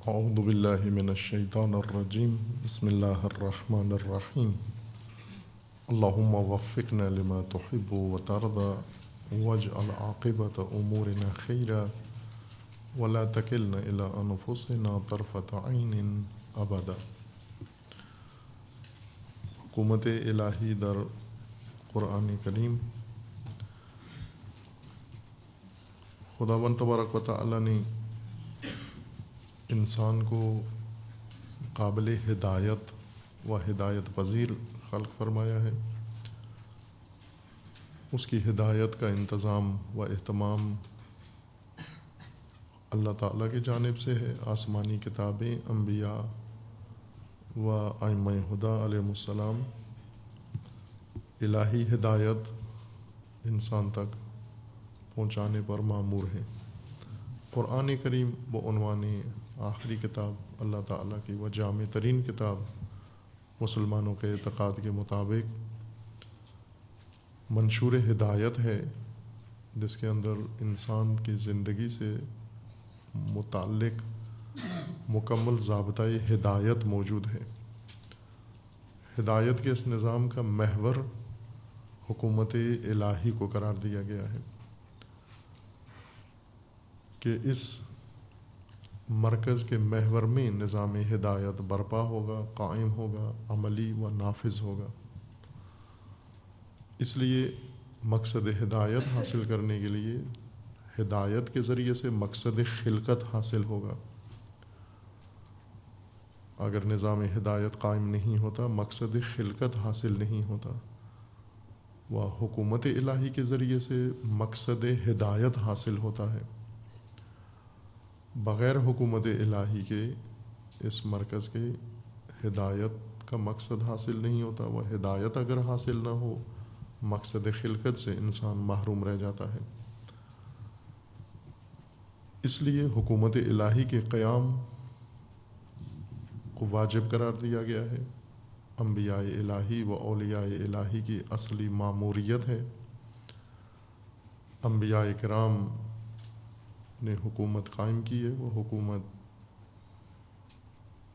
اعوذ باللہ من الشیطان الرجیم بسم اللہ الرحمن الرحیم اللہم وفقنا لما تحب وترضى واجعل عاقبۃ امورنا خیرا ولا تکلنا الی انفسنا طرفۃ عین ابدا۔ حکومت الہی در قرآن کریم، خداوند تبارک و تعالی نے انسان کو قابل ہدایت و ہدایت پذیر خلق فرمایا ہے۔ اس کی ہدایت کا انتظام و اہتمام اللہ تعالیٰ کی جانب سے ہے۔ آسمانی کتابیں، انبیاء و ائمہ ہدیٰ علیہ السلام الہی ہدایت انسان تک پہنچانے پر مامور ہیں۔ قرآن کریم بعنوان آخری کتاب اللہ تعالیٰ کی و جامع ترین کتاب مسلمانوں کے اعتقاد کے مطابق منشور ہدایت ہے، جس کے اندر انسان کی زندگی سے متعلق مکمل ضابطۂ ہدایت موجود ہے۔ ہدایت کے اس نظام کا محور حکومت الہی کو قرار دیا گیا ہے کہ اس مرکز کے محور میں نظام ہدایت برپا ہوگا، قائم ہوگا، عملی و نافذ ہوگا۔ اس لیے مقصد ہدایت حاصل کرنے کے لیے ہدایت کے ذریعے سے مقصد خلقت حاصل ہوگا۔ اگر نظام ہدایت قائم نہیں ہوتا، مقصد خلقت حاصل نہیں ہوتا، وہ حکومت الہی کے ذریعے سے مقصد ہدایت حاصل ہوتا ہے۔ بغیر حکومت الہی کے اس مرکز کے ہدایت کا مقصد حاصل نہیں ہوتا۔ وہ ہدایت اگر حاصل نہ ہو، مقصد خلقت سے انسان محروم رہ جاتا ہے۔ اس لیے حکومت الہی کے قیام کو واجب قرار دیا گیا ہے۔ انبیاء الہی و اولیاء الہی کی اصلی ماموریت ہے۔ انبیاء کرام نے حکومت قائم کی ہے، وہ حکومت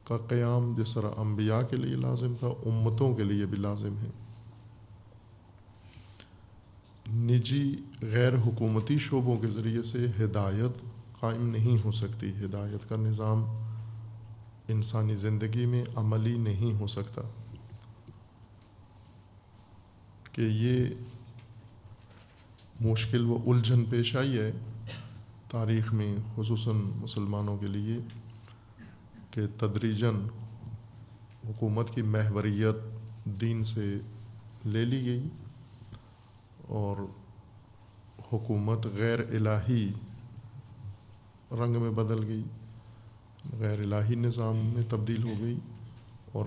کا قیام جس طرح انبیاء کے لیے لازم تھا، امتوں کے لیے بھی لازم ہے۔ نجی غیر حکومتی شعبوں کے ذریعے سے ہدایت قائم نہیں ہو سکتی۔ ہدایت کا نظام انسانی زندگی میں عملی نہیں ہو سکتا کہ یہ مشکل و الجھن پیش آئی ہے تاریخ میں، خصوصاً مسلمانوں کے لیے، کہ تدریجاً حکومت کی محوریت دین سے لے لی گئی اور حکومت غیر الہی رنگ میں بدل گئی، غیر الہی نظام میں تبدیل ہو گئی، اور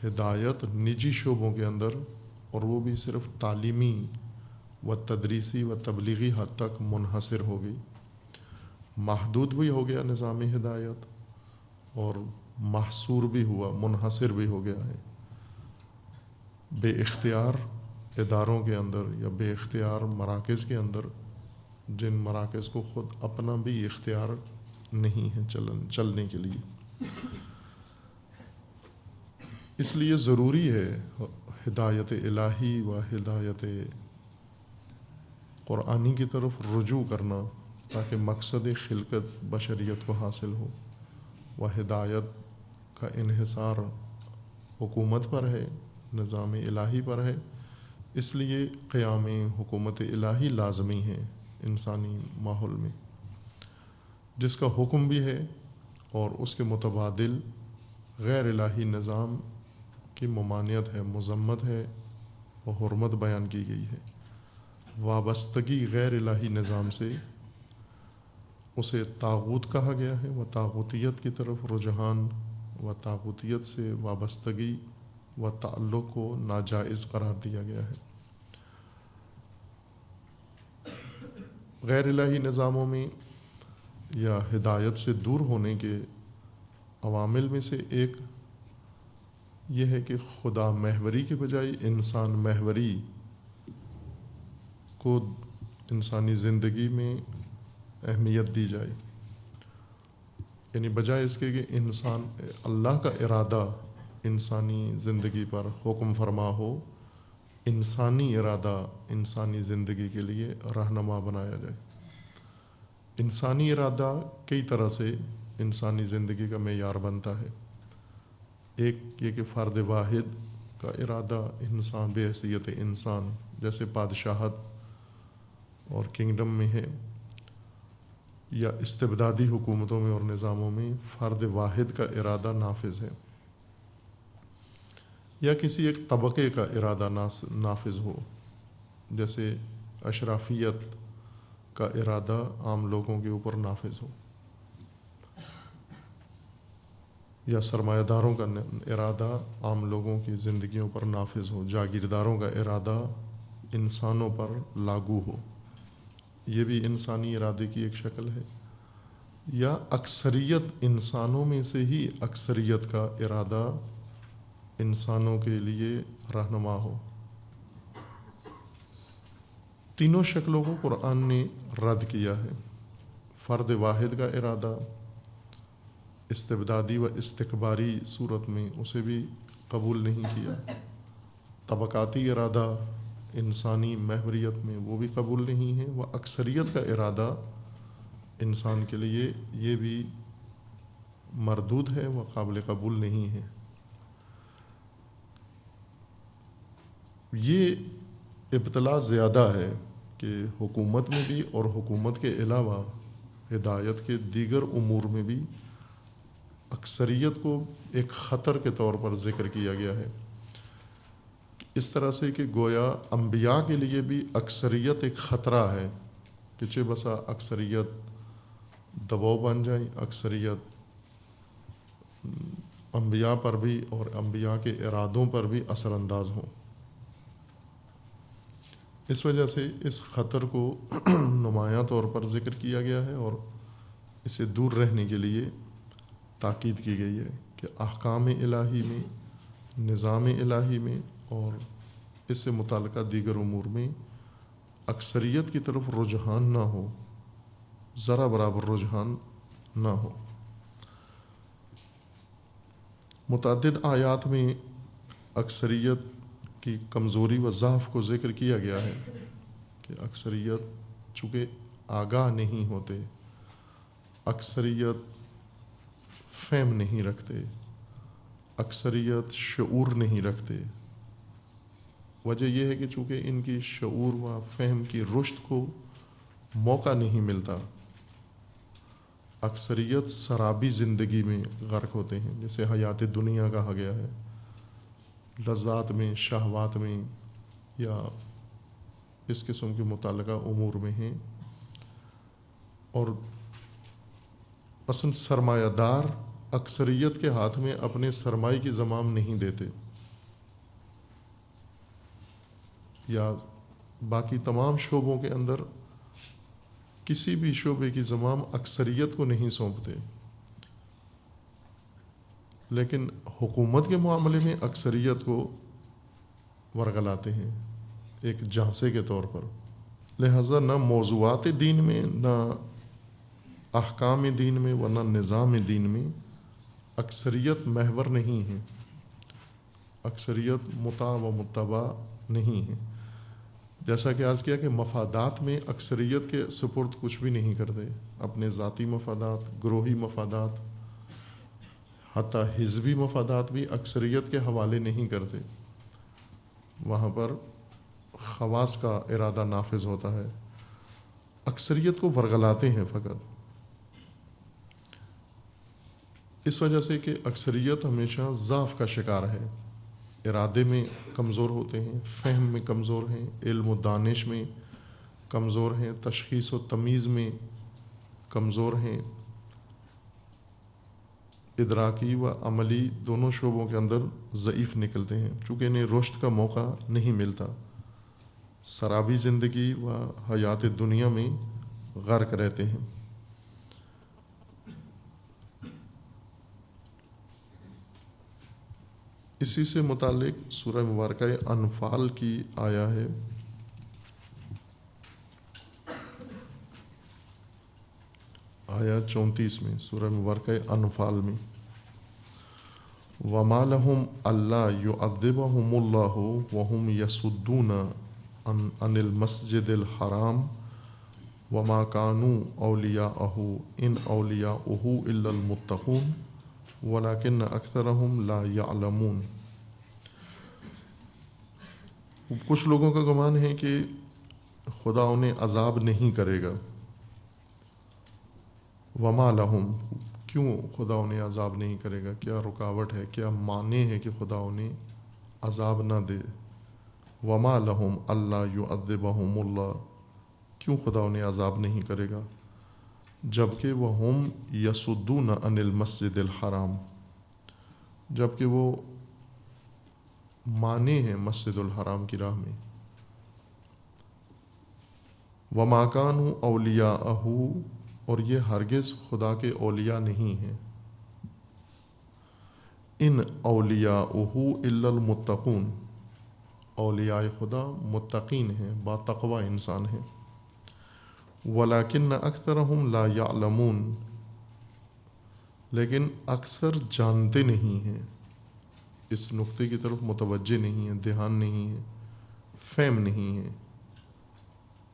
ہدایت نجی شعبوں کے اندر، اور وہ بھی صرف تعلیمی و تدریسی و تبلیغی حد تک منحصر ہو گئی۔ محدود بھی ہو گیا نظام ہدایت، اور محصور بھی ہوا، منحصر بھی ہو گیا ہے۔ بے اختیار اداروں کے اندر یا بے اختیار مراکز کے اندر، جن مراکز کو خود اپنا بھی اختیار نہیں ہے چلنے کے لیے۔ اس لیے ضروری ہے ہدایت الہی و ہدایت قرآنی کی طرف رجوع کرنا، تاکہ مقصد خلقت بشریت کو حاصل ہو۔ وہ ہدایت کا انحصار حکومت پر ہے، نظام الہی پر ہے، اس لیے قیام حکومت الہی لازمی ہے انسانی ماحول میں، جس کا حکم بھی ہے، اور اس کے متبادل غیر الہی نظام کی ممانعت ہے، مذمت ہے و حرمت بیان کی گئی ہے۔ وابستگی غیر الہی نظام سے اسے طاغوت کہا گیا ہے، و طاغوتیت کی طرف رجحان و طاغوتیت سے وابستگی و تعلق کو ناجائز قرار دیا گیا ہے۔ غیر الہی نظاموں میں یا ہدایت سے دور ہونے کے عوامل میں سے ایک یہ ہے کہ خدا محوری کے بجائے انسان محوری کو انسانی زندگی میں اہمیت دی جائے۔ یعنی بجائے اس کے کہ انسان اللہ کا ارادہ انسانی زندگی پر حکم فرما ہو، انسانی ارادہ انسانی زندگی کے لیے رہنما بنایا جائے۔ انسانی ارادہ کئی طرح سے انسانی زندگی کا معیار بنتا ہے۔ ایک یہ کہ فرد واحد کا ارادہ انسان بے حیثیت انسان جیسے بادشاہت اور کنگڈم میں ہے، یا استبدادی حکومتوں میں اور نظاموں میں فرد واحد کا ارادہ نافذ ہے، یا کسی ایک طبقے کا ارادہ نافذ ہو، جیسے اشرافیت کا ارادہ عام لوگوں کے اوپر نافذ ہو، یا سرمایہ داروں کا ارادہ عام لوگوں کی زندگیوں پر نافذ ہو، جاگیرداروں کا ارادہ انسانوں پر لاگو ہو، یہ بھی انسانی ارادے کی ایک شکل ہے۔ یا اکثریت انسانوں میں سے ہی اکثریت کا ارادہ انسانوں کے لیے رہنما ہو۔ تینوں شکلوں کو قرآن نے رد کیا ہے۔ فرد واحد کا ارادہ استبدادی و استکباری صورت میں اسے بھی قبول نہیں کیا، طبقاتی ارادہ انسانی محوریت میں وہ بھی قبول نہیں ہے، وہ اکثریت کا ارادہ انسان کے لیے یہ بھی مردود ہے، وہ قابل قبول نہیں ہے۔ یہ ابتلا زیادہ ہے کہ حکومت میں بھی اور حکومت کے علاوہ ہدایت کے دیگر امور میں بھی اکثریت کو ایک خطر کے طور پر ذکر کیا گیا ہے، اس طرح سے کہ گویا انبیاء کے لیے بھی اکثریت ایک خطرہ ہے کہ چہ بسا اکثریت دباؤ بن جائیں، اکثریت انبیاء پر بھی اور انبیاء کے ارادوں پر بھی اثر انداز ہوں۔ اس وجہ سے اس خطر کو نمایاں طور پر ذکر کیا گیا ہے اور اسے دور رہنے کے لیے تاکید کی گئی ہے کہ احکام الہی میں، نظام الہی میں اور اس سے متعلقہ دیگر امور میں اکثریت کی طرف رجحان نہ ہو، ذرا برابر رجحان نہ ہو۔ متعدد آیات میں اکثریت کی کمزوری و ضعف کو ذکر کیا گیا ہے کہ اکثریت چونکہ آگاہ نہیں ہوتے، اکثریت فہم نہیں رکھتے، اکثریت شعور نہیں رکھتے۔ وجہ یہ ہے کہ چونکہ ان کی شعور و فہم کی رشد کو موقع نہیں ملتا، اکثریت سرابی زندگی میں غرق ہوتے ہیں، جسے حیات دنیا کہا گیا ہے، لذات میں، شہوات میں یا اس قسم کے متعلقہ امور میں ہیں۔ اور مثلا سرمایہ دار اکثریت کے ہاتھ میں اپنے سرمایہ کی زمام نہیں دیتے، یا باقی تمام شعبوں کے اندر کسی بھی شعبے کی زمام اکثریت کو نہیں سونپتے، لیکن حکومت کے معاملے میں اکثریت کو ورگلاتے ہیں ایک جھانسے کے طور پر۔ لہذا نہ موضوعات دین میں، نہ احکام دین میں، ورنہ نظام دین میں اکثریت محور نہیں ہے، اکثریت مطاع و متبع نہیں ہے۔ جیسا کہ عرض کیا کہ مفادات میں اکثریت کے سپرد کچھ بھی نہیں کرتے، اپنے ذاتی مفادات، گروہی مفادات، حتیٰ حزبی مفادات بھی اکثریت کے حوالے نہیں کرتے، وہاں پر خواص کا ارادہ نافذ ہوتا ہے، اکثریت کو ورگلاتے ہیں فقط۔ اس وجہ سے کہ اکثریت ہمیشہ ضعف کا شکار ہے، ارادے میں کمزور ہوتے ہیں، فہم میں کمزور ہیں، علم و دانش میں کمزور ہیں، تشخیص و تمیز میں کمزور ہیں، ادراکی و عملی دونوں شعبوں کے اندر ضعیف نکلتے ہیں، چونکہ انہیں رشد کا موقع نہیں ملتا، سرابی زندگی و حیات دنیا میں غرق رہتے ہیں۔ اسی سے متعلق سورہ مبارکہ انفال کی آیا ہے، آیت 34 میں سورہ مبارکہ انفال میں، وَمَا لَهُمْ أَلَّا يُعَذِّبَهُمُ اللَّهُ وَهُمْ يَصُدُّونَ عَنِ الْمَسْجِدِ الْحَرَامِ وَمَا كَانُوا أَوْلِيَاءَهُ إِنْ أَوْلِيَاؤُهُ إِلَّا الْمُتَّقُونَ وَلَكِنَّ أَكْثَرَهُمْ لَا يَعْلَمُونَ۔ کچھ لوگوں کا گمان ہے کہ خدا انہیں عذاب نہیں کرے گا۔ وما لہم، کیوں خدا انہیں عذاب نہیں کرے گا؟ کیا رکاوٹ ہے، کیا معنی ہے کہ خدا انہیں عذاب نہ دے؟ وما لہم اللہ یعذبہم اللہ، کیوں خدا انہیں عذاب نہیں کرے گا جبکہ وہ ہم یصدون عن المسجد الحرام، جبکہ وہ مانے ہیں مسجد الحرام کی راہ میں۔ وما کانوا اولیاءہ، اور یہ ہرگز خدا کے اولیاء نہیں ہیں۔ ان اولیاؤہ الا المتقون، اولیاء خدا متقین ہیں، با تقوی انسان ہیں۔ ولیکن اکثرہم لا یعلمون، لیکن اکثر جانتے نہیں ہیں، اس نقطے کی طرف متوجہ نہیں ہیں، دھیان نہیں ہے، فہم نہیں ہے،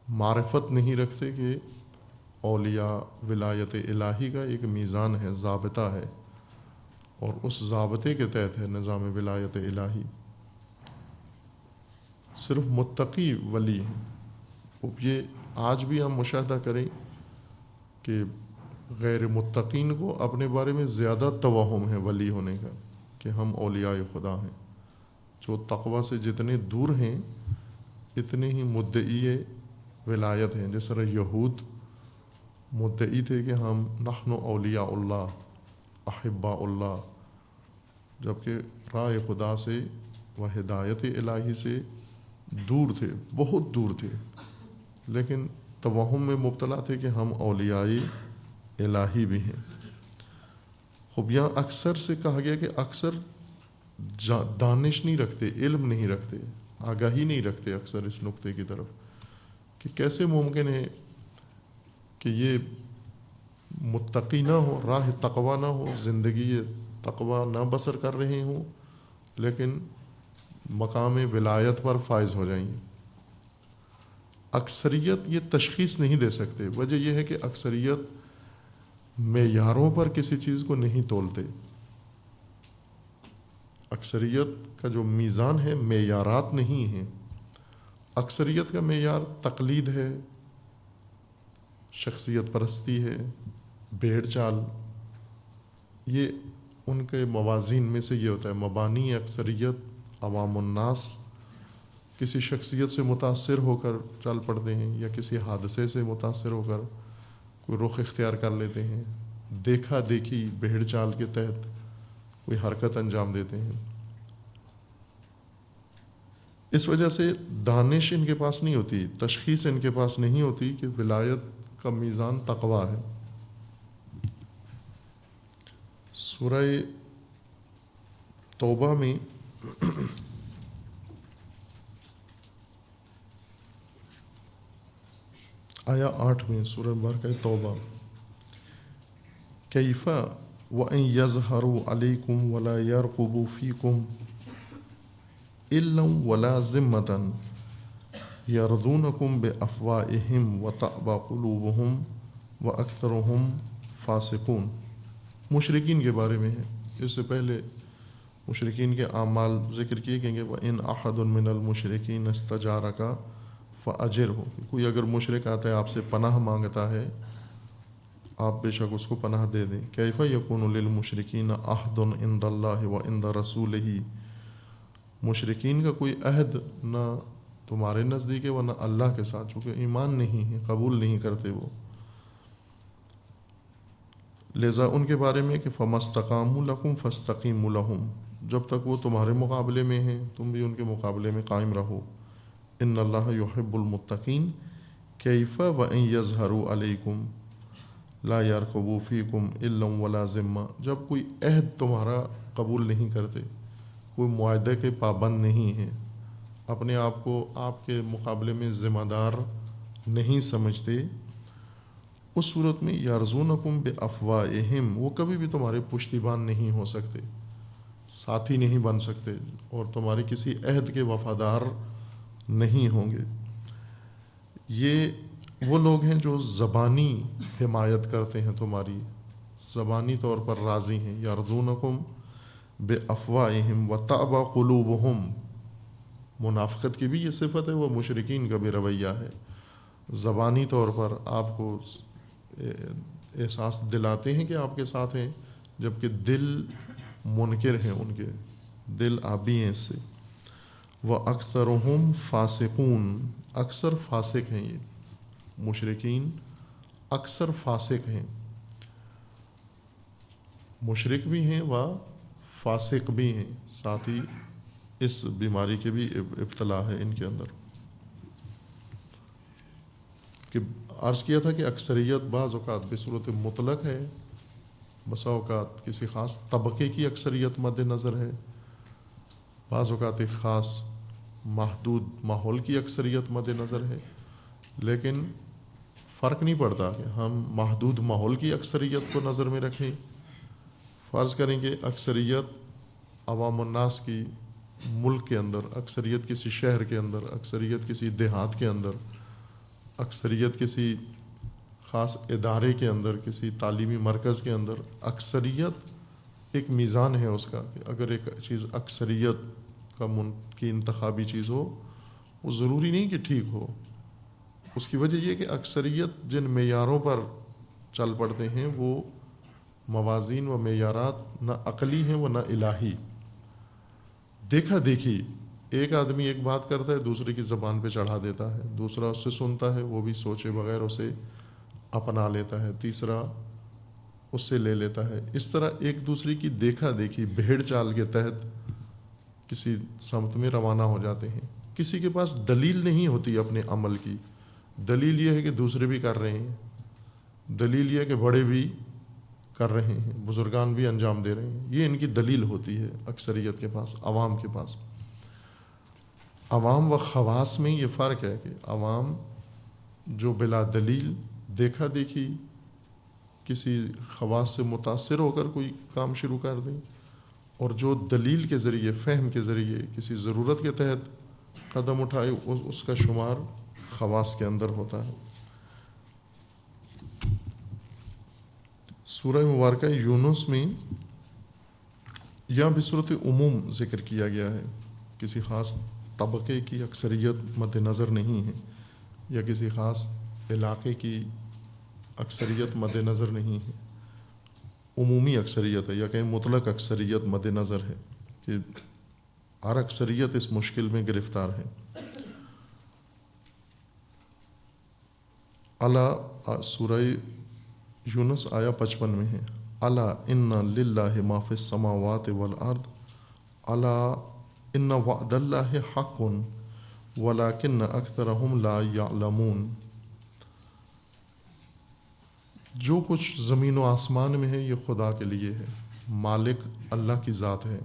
معرفت نہیں رکھتے کہ اولیاء ولایت الہی کا ایک میزان ہے، ضابطہ ہے، اور اس ضابطے کے تحت ہے نظام ولایت الہی۔ صرف متقی ولی ہیں۔ اب یہ آج بھی ہم مشاہدہ کریں کہ غیر متقین کو اپنے بارے میں زیادہ توہم ہے ولی ہونے کا، کہ ہم اولیاء خدا ہیں۔ جو تقوی سے جتنے دور ہیں اتنے ہی مدعی ولایت ہیں۔ جس طرح یہود مدعی تھے کہ ہم نحن اولیاء اللہ احباء اللہ، جبکہ راہ خدا سے و ہدایت الہی سے دور تھے، بہت دور تھے، لیکن توہم میں مبتلا تھے کہ ہم اولیاء الہی بھی ہیں۔ خب یہاں اکثر سے کہا گیا کہ اکثر دانش نہیں رکھتے، علم نہیں رکھتے، آگاہی نہیں رکھتے اکثر اس نقطے کی طرف کہ کیسے ممکن ہے کہ یہ متقی نہ ہو، راہ تقوی نہ ہو، زندگی تقوی نہ بسر کر رہے ہوں، لیکن مقام ولایت پر فائز ہو جائیں گے۔ اکثریت یہ تشخیص نہیں دے سکتے۔ وجہ یہ ہے کہ اکثریت معیاروں پر کسی چیز کو نہیں تولتے۔ اکثریت کا جو میزان ہے معیارات نہیں ہیں۔ اکثریت کا معیار تقلید ہے، شخصیت پرستی ہے، بھیڑ چال، یہ ان کے موازین میں سے یہ ہوتا ہے۔ مبانی اکثریت، عوام الناس کسی شخصیت سے متاثر ہو کر چل پڑتے ہیں، یا کسی حادثے سے متاثر ہو کر کوئی رخ اختیار کر لیتے ہیں، دیکھا دیکھی بھیڑ چال کے تحت کوئی حرکت انجام دیتے ہیں۔ اس وجہ سے دانش ان کے پاس نہیں ہوتی، تشخیص ان کے پاس نہیں ہوتی کہ ولایت کا میزان تقوی ہے۔ سورہ توبہ میں آیا 8 میں سورہ مبارکہ توبہ، کیف وَإِن يَظْهَرُوا عَلَيْكُمْ وَلَا يَرْقُبُوا فِيكُمْ إِلًّا وَلَا ذِمَّةً يَرْضُونَكُمْ بِأَفْوَاهِهِمْ وَتَأْبَى قُلُوبُهُمْ وَأَكْثَرُهُمْ فَاسِقُونَ۔ مشرکین کے بارے میں ہے۔ اس سے پہلے مشرکین کے اعمال ذکر کیے گئے کہ وَإِنْ أَحَدٌ مِّنَ الْمُشْرِكِينَ اسْتَجَارَكَ فَأَجِرْهُ، کوئی اگر مشرک آتا ہے آپ سے پناہ مانگتا ہے، آپ بے شک اس کو پناہ دے دیں۔ کیف یکون للمشرکین عہد عند اللہ وعند رسولہ، مشرکین کا کوئی عہد نہ تمہارے نزدیک ہے ورنہ اللہ کے ساتھ، چونکہ ایمان نہیں ہے، قبول نہیں کرتے وہ۔ لہذا ان کے بارے میں کہ فَمَسْتَقَامُوا لَكُمْ فَاسْتَقِیمُوا لَهُمْ، جب تک وہ تمہارے مقابلے میں ہیں تم بھی ان کے مقابلے میں قائم رہو۔ ان اللہ یحب المتقین کیف وَإِن يَظْهَرُوا عَلَيْكُمْ لا يَرْقُبُوا فِيكُمْ إِلًّا وَلَا ذِمَّةً، جب کوئی عہد تمہارا قبول نہیں کرتے، کوئی معاہدے کے پابند نہیں ہیں، اپنے آپ کو آپ کے مقابلے میں ذمہ دار نہیں سمجھتے، اس صورت میں یرزونکم بافواہہم، وہ کبھی بھی تمہارے پشتیبان نہیں ہو سکتے، ساتھی نہیں بن سکتے، اور تمہارے کسی عہد کے وفادار نہیں ہوں گے۔ یہ وہ لوگ ہیں جو زبانی حمایت کرتے ہیں تمہاری، زبانی طور پر راضی ہیں۔ یرزونکم بافواہہم وتأبی قلوبہم، منافقت کی بھی یہ صفت ہے، وہ مشرکین کا بھی رویہ ہے، زبانی طور پر آپ کو احساس دلاتے ہیں کہ آپ کے ساتھ ہیں، جبکہ دل منکر ہیں، ان کے دل آبی ہیں اس سے۔ وَأَكْثَرُهُمْ فَاسِقُونَ، اکثر فاسق ہیں، یہ مشرکین اکثر فاسق ہیں، مشرک بھی ہیں و فاسق بھی ہیں، ساتھ ہی اس بیماری کے بھی ابتلا ہے ان کے اندر۔ کہ عرض کیا تھا کہ اکثریت بعض اوقات بصورت مطلق ہے، بسا اوقات کسی خاص طبقے کی اکثریت مد نظر ہے، بعض اوقات ایک خاص محدود ماحول کی اکثریت مد نظر ہے، لیکن فرق نہیں پڑتا کہ ہم محدود ماحول کی اکثریت کو نظر میں رکھیں، فرض کریں کہ اکثریت عوام الناس کی ملک کے اندر، اکثریت کسی شہر کے اندر، اکثریت کسی دیہات کے اندر، اکثریت کسی خاص ادارے کے اندر، کسی تعلیمی مرکز کے اندر، اکثریت ایک میزان ہے اس کا، کہ اگر ایک چیز اکثریت کی انتخابی چیز ہو، وہ ضروری نہیں کہ ٹھیک ہو۔ اس کی وجہ یہ کہ اکثریت جن معیاروں پر چل پڑتے ہیں وہ موازین و معیارات نہ عقلی ہیں و نہ الہی۔ دیکھا دیکھی ایک آدمی ایک بات کرتا ہے، دوسرے کی زبان پہ چڑھا دیتا ہے، دوسرا اس سے سنتا ہے، وہ بھی سوچے بغیر اسے اپنا لیتا ہے، تیسرا اس سے لے لیتا ہے۔ اس طرح ایک دوسرے کی دیکھا دیکھی بھیڑ چال کے تحت کسی سمت میں روانہ ہو جاتے ہیں۔ کسی کے پاس دلیل نہیں ہوتی اپنے عمل کی، دلیل یہ ہے کہ دوسرے بھی کر رہے ہیں، دلیل یہ ہے کہ بڑے بھی کر رہے ہیں، بزرگان بھی انجام دے رہے ہیں، یہ ان کی دلیل ہوتی ہے اکثریت کے پاس، عوام کے پاس۔ عوام و خواص میں یہ فرق ہے کہ عوام جو بلا دلیل دیکھا دیکھی کسی خواص سے متاثر ہو کر کوئی کام شروع کر دیں، اور جو دلیل کے ذریعے، فہم کے ذریعے کسی ضرورت کے تحت قدم اٹھائے، اس کا شمار خواص کے اندر ہوتا ہے۔ سورہ مبارکہ یونس میں یہاں بھی صورت عموم ذکر کیا گیا ہے، کسی خاص طبقے کی اکثریت مد نظر نہیں ہے، یا کسی خاص علاقے کی اکثریت مد نظر نہیں ہے، عمومی اکثریت ہے، یا کہیں مطلق اکثریت مد نظر ہے کہ ہر اکثریت اس مشکل میں گرفتار ہے۔ الا، سورہ یونس آیا 55 میں ہے، الا ان للہ ما فی السماوات والارض الا ان وعد اللہ حق ولکن اکثرہم لا یعلمون۔ جو کچھ زمین و آسمان میں ہے یہ خدا کے لیے ہے، مالک اللہ کی ذات ہے،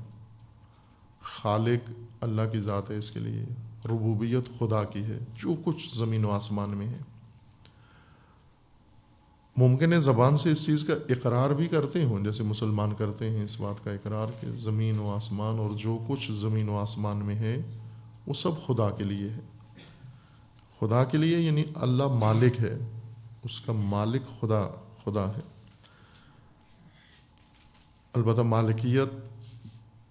خالق اللہ کی ذات ہے، اس کے لیے ربوبیت خدا کی ہے، جو کچھ زمین و آسمان میں ہے۔ ممکن ہے زبان سے اس چیز کا اقرار بھی کرتے ہوں، جیسے مسلمان کرتے ہیں اس بات کا اقرار کہ زمین و آسمان اور جو کچھ زمین و آسمان میں ہے وہ سب خدا کے لیے ہے۔ خدا کے لیے یعنی اللہ مالک ہے، اس کا مالک خدا ہے۔ البتہ مالکیت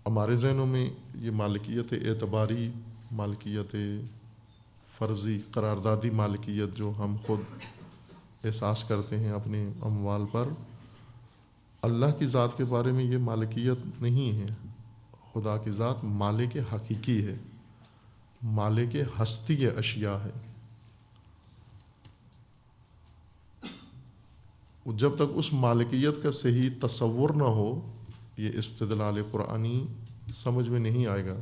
ہمارے ذہنوں میں یہ مالکیت اعتباری، مالکیت فرضی، قراردادی مالکیت جو ہم خود احساس کرتے ہیں اپنے اموال پر، اللہ کی ذات کے بارے میں یہ مالکیت نہیں ہے۔ خدا کی ذات مالک حقیقی ہے، مالک ہستی اشیاء ہے۔ جب تک اس مالکیت کا صحیح تصور نہ ہو، یہ استدلال قرآنی سمجھ میں نہیں آئے گا۔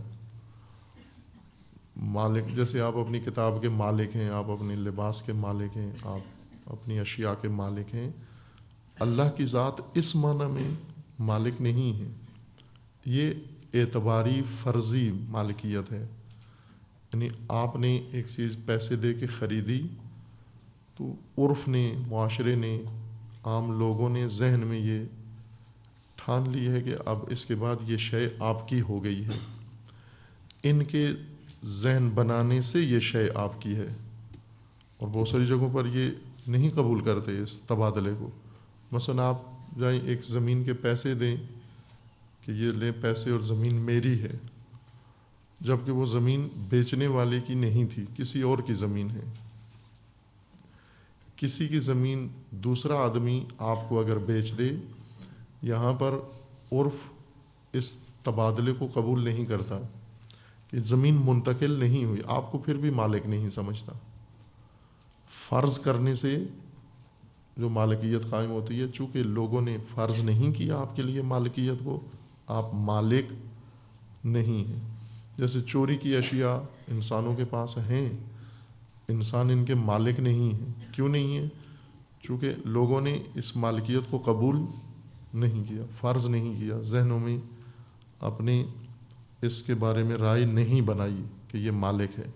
مالک جیسے آپ اپنی کتاب کے مالک ہیں، آپ اپنے لباس کے مالک ہیں، آپ اپنی اشیاء کے مالک ہیں، اللہ کی ذات اس معنی میں مالک نہیں ہے۔ یہ اعتباری فرضی مالکیت ہے، یعنی آپ نے ایک چیز پیسے دے کے خریدی تو عرف نے، معاشرے نے، عام لوگوں نے ذہن میں یہ ٹھان لی ہے کہ اب اس کے بعد یہ شے آپ کی ہو گئی ہے. ان کے ذہن بنانے سے یہ شے آپ کی ہے. اور بہت ساری جگہوں پر یہ نہیں قبول کرتے اس تبادلے کو. مثلا آپ جائیں ایک زمین کے پیسے دیں کہ یہ لیں پیسے اور زمین میری ہے، جبکہ وہ زمین بیچنے والے کی نہیں تھی، کسی اور کی زمین ہے. کسی کی زمین دوسرا آدمی آپ کو اگر بیچ دے، یہاں پر عرف اس تبادلے کو قبول نہیں کرتا کہ زمین منتقل نہیں ہوئی، آپ کو پھر بھی مالک نہیں سمجھتا. فرض کرنے سے جو مالکیت قائم ہوتی ہے، چونکہ لوگوں نے فرض نہیں کیا آپ کے لیے مالکیت کو، آپ مالک نہیں ہیں. جیسے چوری کی اشیاء انسانوں کے پاس ہیں، انسان ان کے مالک نہیں ہیں. کیوں نہیں ہیں؟ چونکہ لوگوں نے اس مالکیت کو قبول نہیں کیا، فرض نہیں کیا، ذہنوں میں اپنے اس کے بارے میں رائے نہیں بنائی کہ یہ مالک ہے.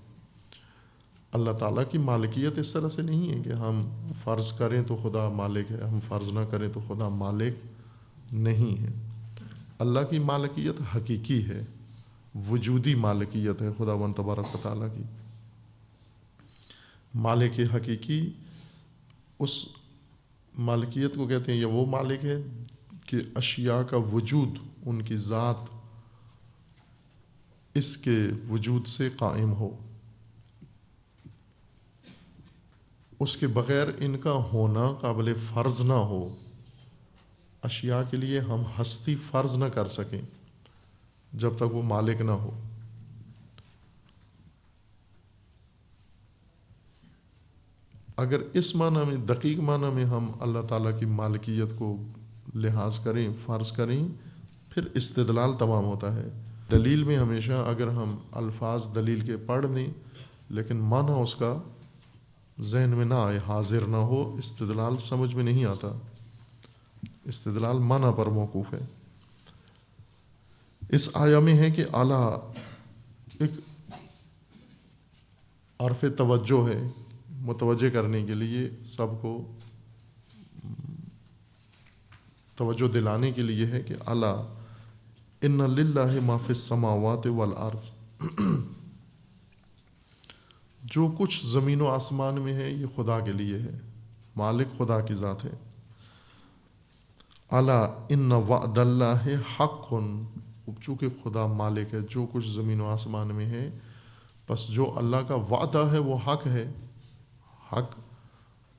اللہ تعالیٰ کی مالکیت اس طرح سے نہیں ہے کہ ہم فرض کریں تو خدا مالک ہے، ہم فرض نہ کریں تو خدا مالک نہیں ہے. اللہ کی مالکیت حقیقی ہے، وجودی مالکیت ہے خدا و تبارک و تعالیٰ کی. مالک حقیقی اس مالکیت کو کہتے ہیں، یہ وہ مالک ہے کہ اشیاء کا وجود، ان کی ذات اس کے وجود سے قائم ہو، اس کے بغیر ان کا ہونا قابل فرض نہ ہو. اشیاء کے لیے ہم ہستی فرض نہ کر سکیں جب تک وہ مالک نہ ہو. اگر اس معنی میں، دقیق معنی میں ہم اللہ تعالیٰ کی مالکیت کو لحاظ کریں، فرض کریں، پھر استدلال تمام ہوتا ہے. دلیل میں ہمیشہ اگر ہم الفاظ دلیل کے پڑھ لیں لیکن معنی اس کا ذہن میں نہ آئے، حاضر نہ ہو، استدلال سمجھ میں نہیں آتا. استدلال معنی پر موقوف ہے. اس آیا میں ہے کہ اعلیٰ ایک عرف توجہ ہے، متوجہ کرنے کے لیے، سب کو توجہ دلانے کے لیے ہے کہ اعلیٰ ان للہ ما فی السماوات والارض، جو کچھ زمین و آسمان میں ہے یہ خدا کے لیے ہے، مالک خدا کی ذات ہے. الا ان وعد اللہ حق، چونکہ خدا مالک ہے، جو کچھ زمین و آسمان میں ہے، بس جو اللہ کا وعدہ ہے وہ حق ہے. حق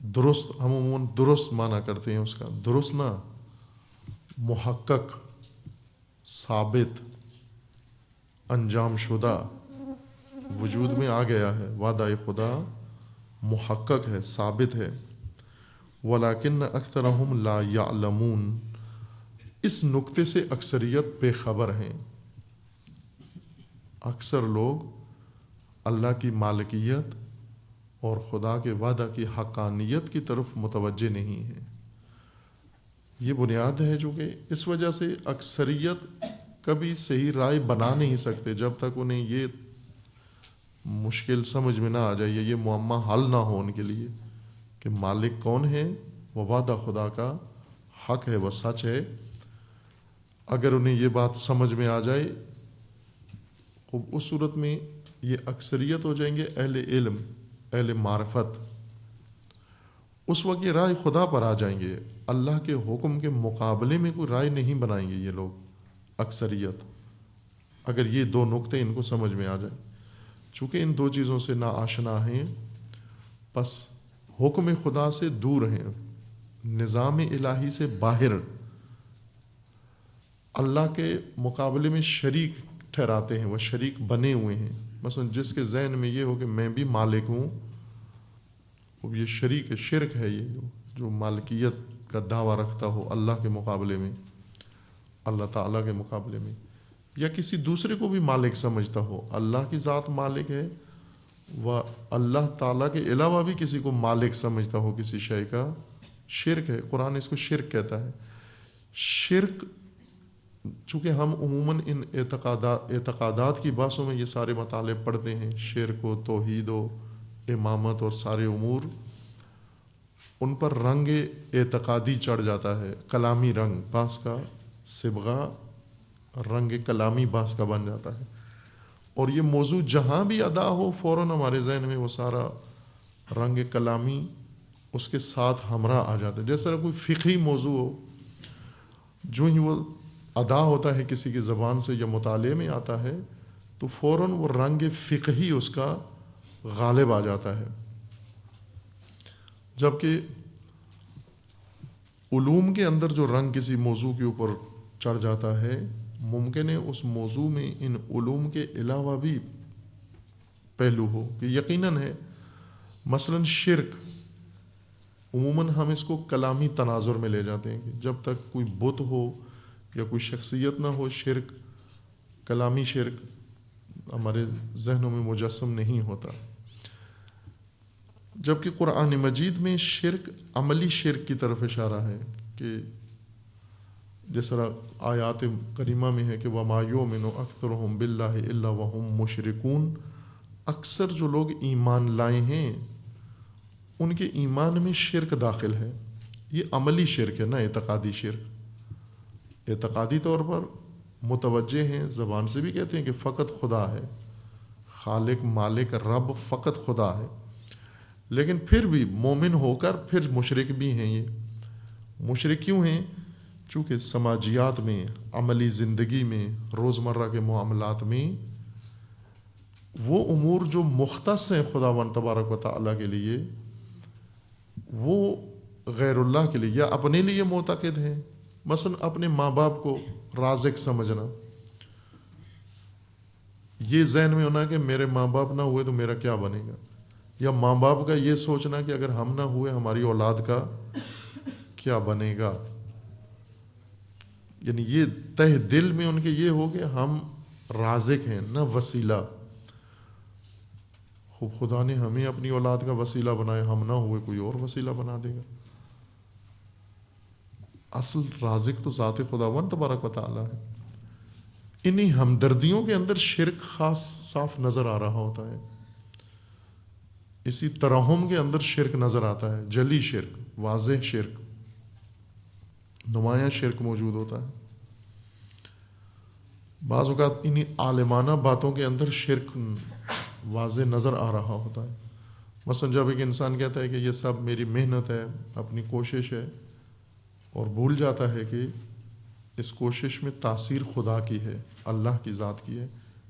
درست، ہم عموماً درست معنی کرتے ہیں اس کا، درست نہ، محقق، ثابت، انجام شدہ، وجود میں آ گیا ہے. وعدہ خدا محقق ہے، ثابت ہے. ولیکن اکثرہم لا یعلمون، اس نقطے سے اکثریت بے خبر ہیں. اکثر لوگ اللہ کی مالکیت اور خدا کے وعدہ کی حقانیت کی طرف متوجہ نہیں ہیں. یہ بنیاد ہے جو کہ اس وجہ سے اکثریت کبھی صحیح رائے بنا نہیں سکتے جب تک انہیں یہ مشکل سمجھ میں نہ آ جائے، یہ معمہ حل نہ ہو ان کے لیے کہ مالک کون ہے، وہ وعدہ خدا کا حق ہے، وہ سچ ہے. اگر انہیں یہ بات سمجھ میں آ جائے، اس صورت میں یہ اکثریت ہو جائیں گے اہل علم، اہل معرفت. اس وقت یہ رائے خدا پر آ جائیں گے، اللہ کے حکم کے مقابلے میں کوئی رائے نہیں بنائیں گے یہ لوگ، اکثریت. اگر یہ دو نقطے ان کو سمجھ میں آ جائیں، چونکہ ان دو چیزوں سے نا آشنا ہیں، پس حکم خدا سے دور ہیں، نظام الہی سے باہر، اللہ کے مقابلے میں شریک ٹھہراتے ہیں، وہ شریک بنے ہوئے ہیں. مثلا جس کے ذہن میں یہ ہو کہ میں بھی مالک ہوں، وہ یہ شریک شرک ہے، یہ جو مالکیت کا دعویٰ رکھتا ہو اللہ کے مقابلے میں، اللہ تعالیٰ کے مقابلے میں، یا کسی دوسرے کو بھی مالک سمجھتا ہو. اللہ کی ذات مالک ہے، وہ اللہ تعالیٰ کے علاوہ بھی کسی کو مالک سمجھتا ہو کسی شے کا، شرک ہے. قرآن اس کو شرک کہتا ہے. شرک، چونکہ ہم عموماً ان اعتقادات کی بحثوں میں یہ سارے مطالب پڑھتے ہیں، شرک و توحید و امامت اور سارے امور، ان پر رنگ اعتقادی چڑھ جاتا ہے، کلامی رنگ، بعض کا صبغہ رنگ کلامی بعض کا بن جاتا ہے، اور یہ موضوع جہاں بھی ادا ہو فوراً ہمارے ذہن میں وہ سارا رنگ کلامی اس کے ساتھ ہمراہ آ جاتا ہے. جیسا کوئی فقہی موضوع ہو، جو ہی وہ ادا ہوتا ہے کسی کی زبان سے یا مطالعے میں آتا ہے تو فوراً وہ رنگ فقہی اس کا غالب آ جاتا ہے. جبکہ علوم کے اندر جو رنگ کسی موضوع کے اوپر چڑھ جاتا ہے، ممکن ہے اس موضوع میں ان علوم کے علاوہ بھی پہلو ہو کہ یقیناً ہے. مثلاً شرک، عموماً ہم اس کو کلامی تناظر میں لے جاتے ہیں کہ جب تک کوئی بت ہو یا کوئی شخصیت نہ ہو، شرک، کلامی شرک ہمارے ذہنوں میں مجسم نہیں ہوتا. جبکہ قرآن مجید میں شرک عملی شرک کی طرف اشارہ ہے کہ جس طرح آیات کریمہ میں ہے کہ وَمَا يُؤْمِنُ أَكْثَرُهُم بِاللَّهِ إِلَّا وَهُم مُشْرِكُونَ، اکثر جو لوگ ایمان لائے ہیں ان کے ایمان میں شرک داخل ہے. یہ عملی شرک ہے، نہ اعتقادی شرک. اعتقادی طور پر متوجہ ہیں، زبان سے بھی کہتے ہیں کہ فقط خدا ہے، خالق مالک رب فقط خدا ہے، لیکن پھر بھی مومن ہو کر پھر مشرک بھی ہیں. یہ مشرک کیوں ہیں؟ چونکہ سماجیات میں، عملی زندگی میں، روزمرہ کے معاملات میں وہ امور جو مختص ہیں خداوند تبارک و تعالیٰ کے لیے، وہ غیر اللہ کے لیے یا اپنے لیے معتقد ہیں. مثلا اپنے ماں باپ کو رازق سمجھنا، یہ ذہن میں ہونا کہ میرے ماں باپ نہ ہوئے تو میرا کیا بنے گا، یا ماں باپ کا یہ سوچنا کہ اگر ہم نہ ہوئے ہماری اولاد کا کیا بنے گا. یعنی یہ تہ دل میں ان کے یہ ہو کہ ہم رازق ہیں نہ وسیلہ. خوب خدا نے ہمیں اپنی اولاد کا وسیلہ بنایا، ہم نہ ہوئے کوئی اور وسیلہ بنا دے گا. اصل رازق تو ذات خداوند تبارک و تعالیٰ ہے. انہی ہمدردیوں کے اندر شرک خاص صاف نظر آ رہا ہوتا ہے. اسی ترحم کے اندر شرک نظر آتا ہے، جلی شرک، واضح شرک، نمایاں شرک موجود ہوتا ہے. بعض اوقات انہی عالمانہ باتوں کے اندر شرک واضح نظر آ رہا ہوتا ہے. مثلا جب ایک انسان کہتا ہے کہ یہ سب میری محنت ہے، اپنی کوشش ہے، اور بھول جاتا ہے کہ اس کوشش میں تاثیر خدا کی ہے، اللہ کی ذات کی ہے.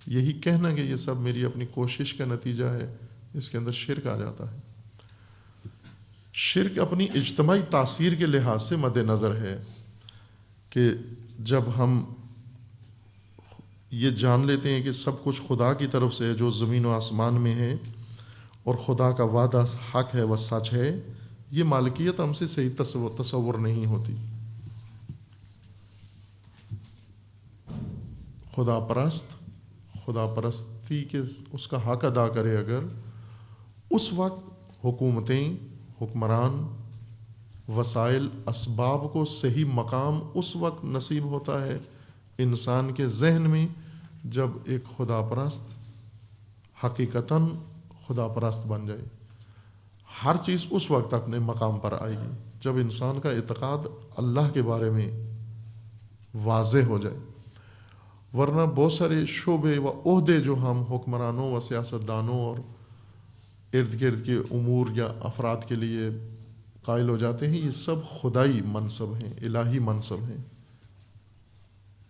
یہی کہنا کہ یہ سب میری اپنی کوشش کا نتیجہ ہے، اس کے اندر شرک آ جاتا ہے. شرک اپنی اجتماعی تاثیر کے لحاظ سے مد نظر ہے کہ جب ہم یہ جان لیتے ہیں کہ سب کچھ خدا کی طرف سے ہے جو زمین و آسمان میں ہے، اور خدا کا وعدہ حق ہے و سچ ہے، یہ مالکیت ہم سے صحیح تصور نہیں ہوتی. خدا پرستی کے اس کا حق ادا کرے اگر، اس وقت حکومتیں، حکمران، وسائل، اسباب کو صحیح مقام اس وقت نصیب ہوتا ہے انسان کے ذہن میں جب ایک خدا پرست حقیقتاً خدا پرست بن جائے. ہر چیز اس وقت اپنے مقام پر آئے گی جب انسان کا اعتقاد اللہ کے بارے میں واضح ہو جائے. ورنہ بہت سارے شعبے و عہدے جو ہم حکمرانوں و سیاستدانوں اور ارد گرد کے امور یا افراد کے لیے قائل ہو جاتے ہیں، یہ سب خدائی منصب ہیں، الہی منصب ہیں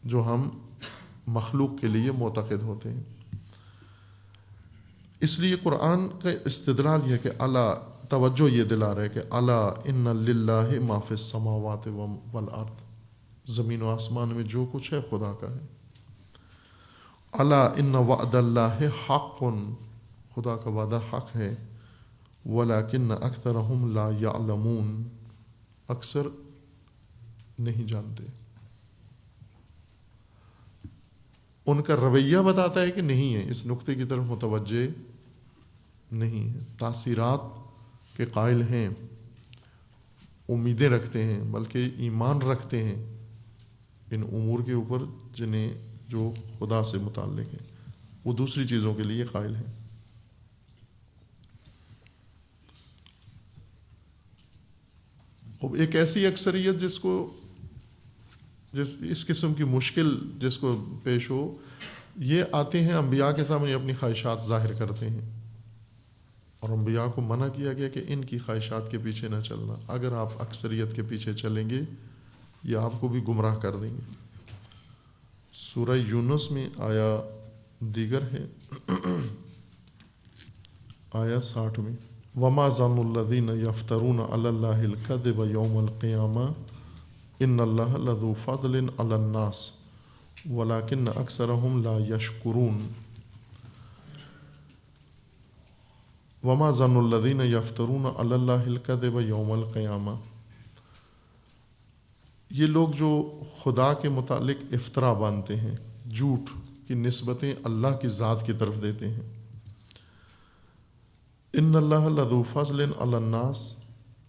جو ہم مخلوق کے لیے معتقد ہوتے ہیں. اس لیے قرآن کا استدلال یہ ہے کہ اللہ، توجہ یہ دلا رہا ہے کہ اللہ ان للہ ما فی السماوات والارض، زمین و آسمان میں جو کچھ ہے خدا کا ہے. اللہ ان وعد اللہ حق، خدا کا وعدہ حق ہے. ولکن اکثرہم لا یعلمون، اکثر نہیں جانتے. ان کا رویہ بتاتا ہے کہ نہیں ہے، اس نقطے کی طرف متوجہ نہیں ہے. تاثیرات کے قائل ہیں، امیدیں رکھتے ہیں، بلکہ ایمان رکھتے ہیں ان امور کے اوپر جنہیں جو خدا سے متعلق ہیں، وہ دوسری چیزوں کے لیے قائل ہیں. اب ایک ایسی اکثریت اس قسم کی مشکل جس کو پیش ہو، یہ آتے ہیں انبیاء کے سامنے اپنی خواہشات ظاہر کرتے ہیں، اور انبیاء کو منع کیا گیا کہ ان کی خواہشات کے پیچھے نہ چلنا، اگر آپ اکثریت کے پیچھے چلیں گے یہ آپ کو بھی گمراہ کر دیں گے۔ سورہ یونس میں آیا دیگر ہے، آیا 60 میں، وما ظن الذین یفترون علی اللہ الکذب یوم القیامہ ان اللہ لذو فضل علی الناس ولکن اکثرهم لا یشکرون۔ وما ظن الذین یفترون علی اللہ الکذب یوم القیامہ، یہ لوگ جو خدا کے متعلق افطرا باندھتے ہیں، جھوٹ کی نسبتیں اللہ کی ذات کی طرف دیتے ہیں، ان اللہ لذو فضل علی الناس،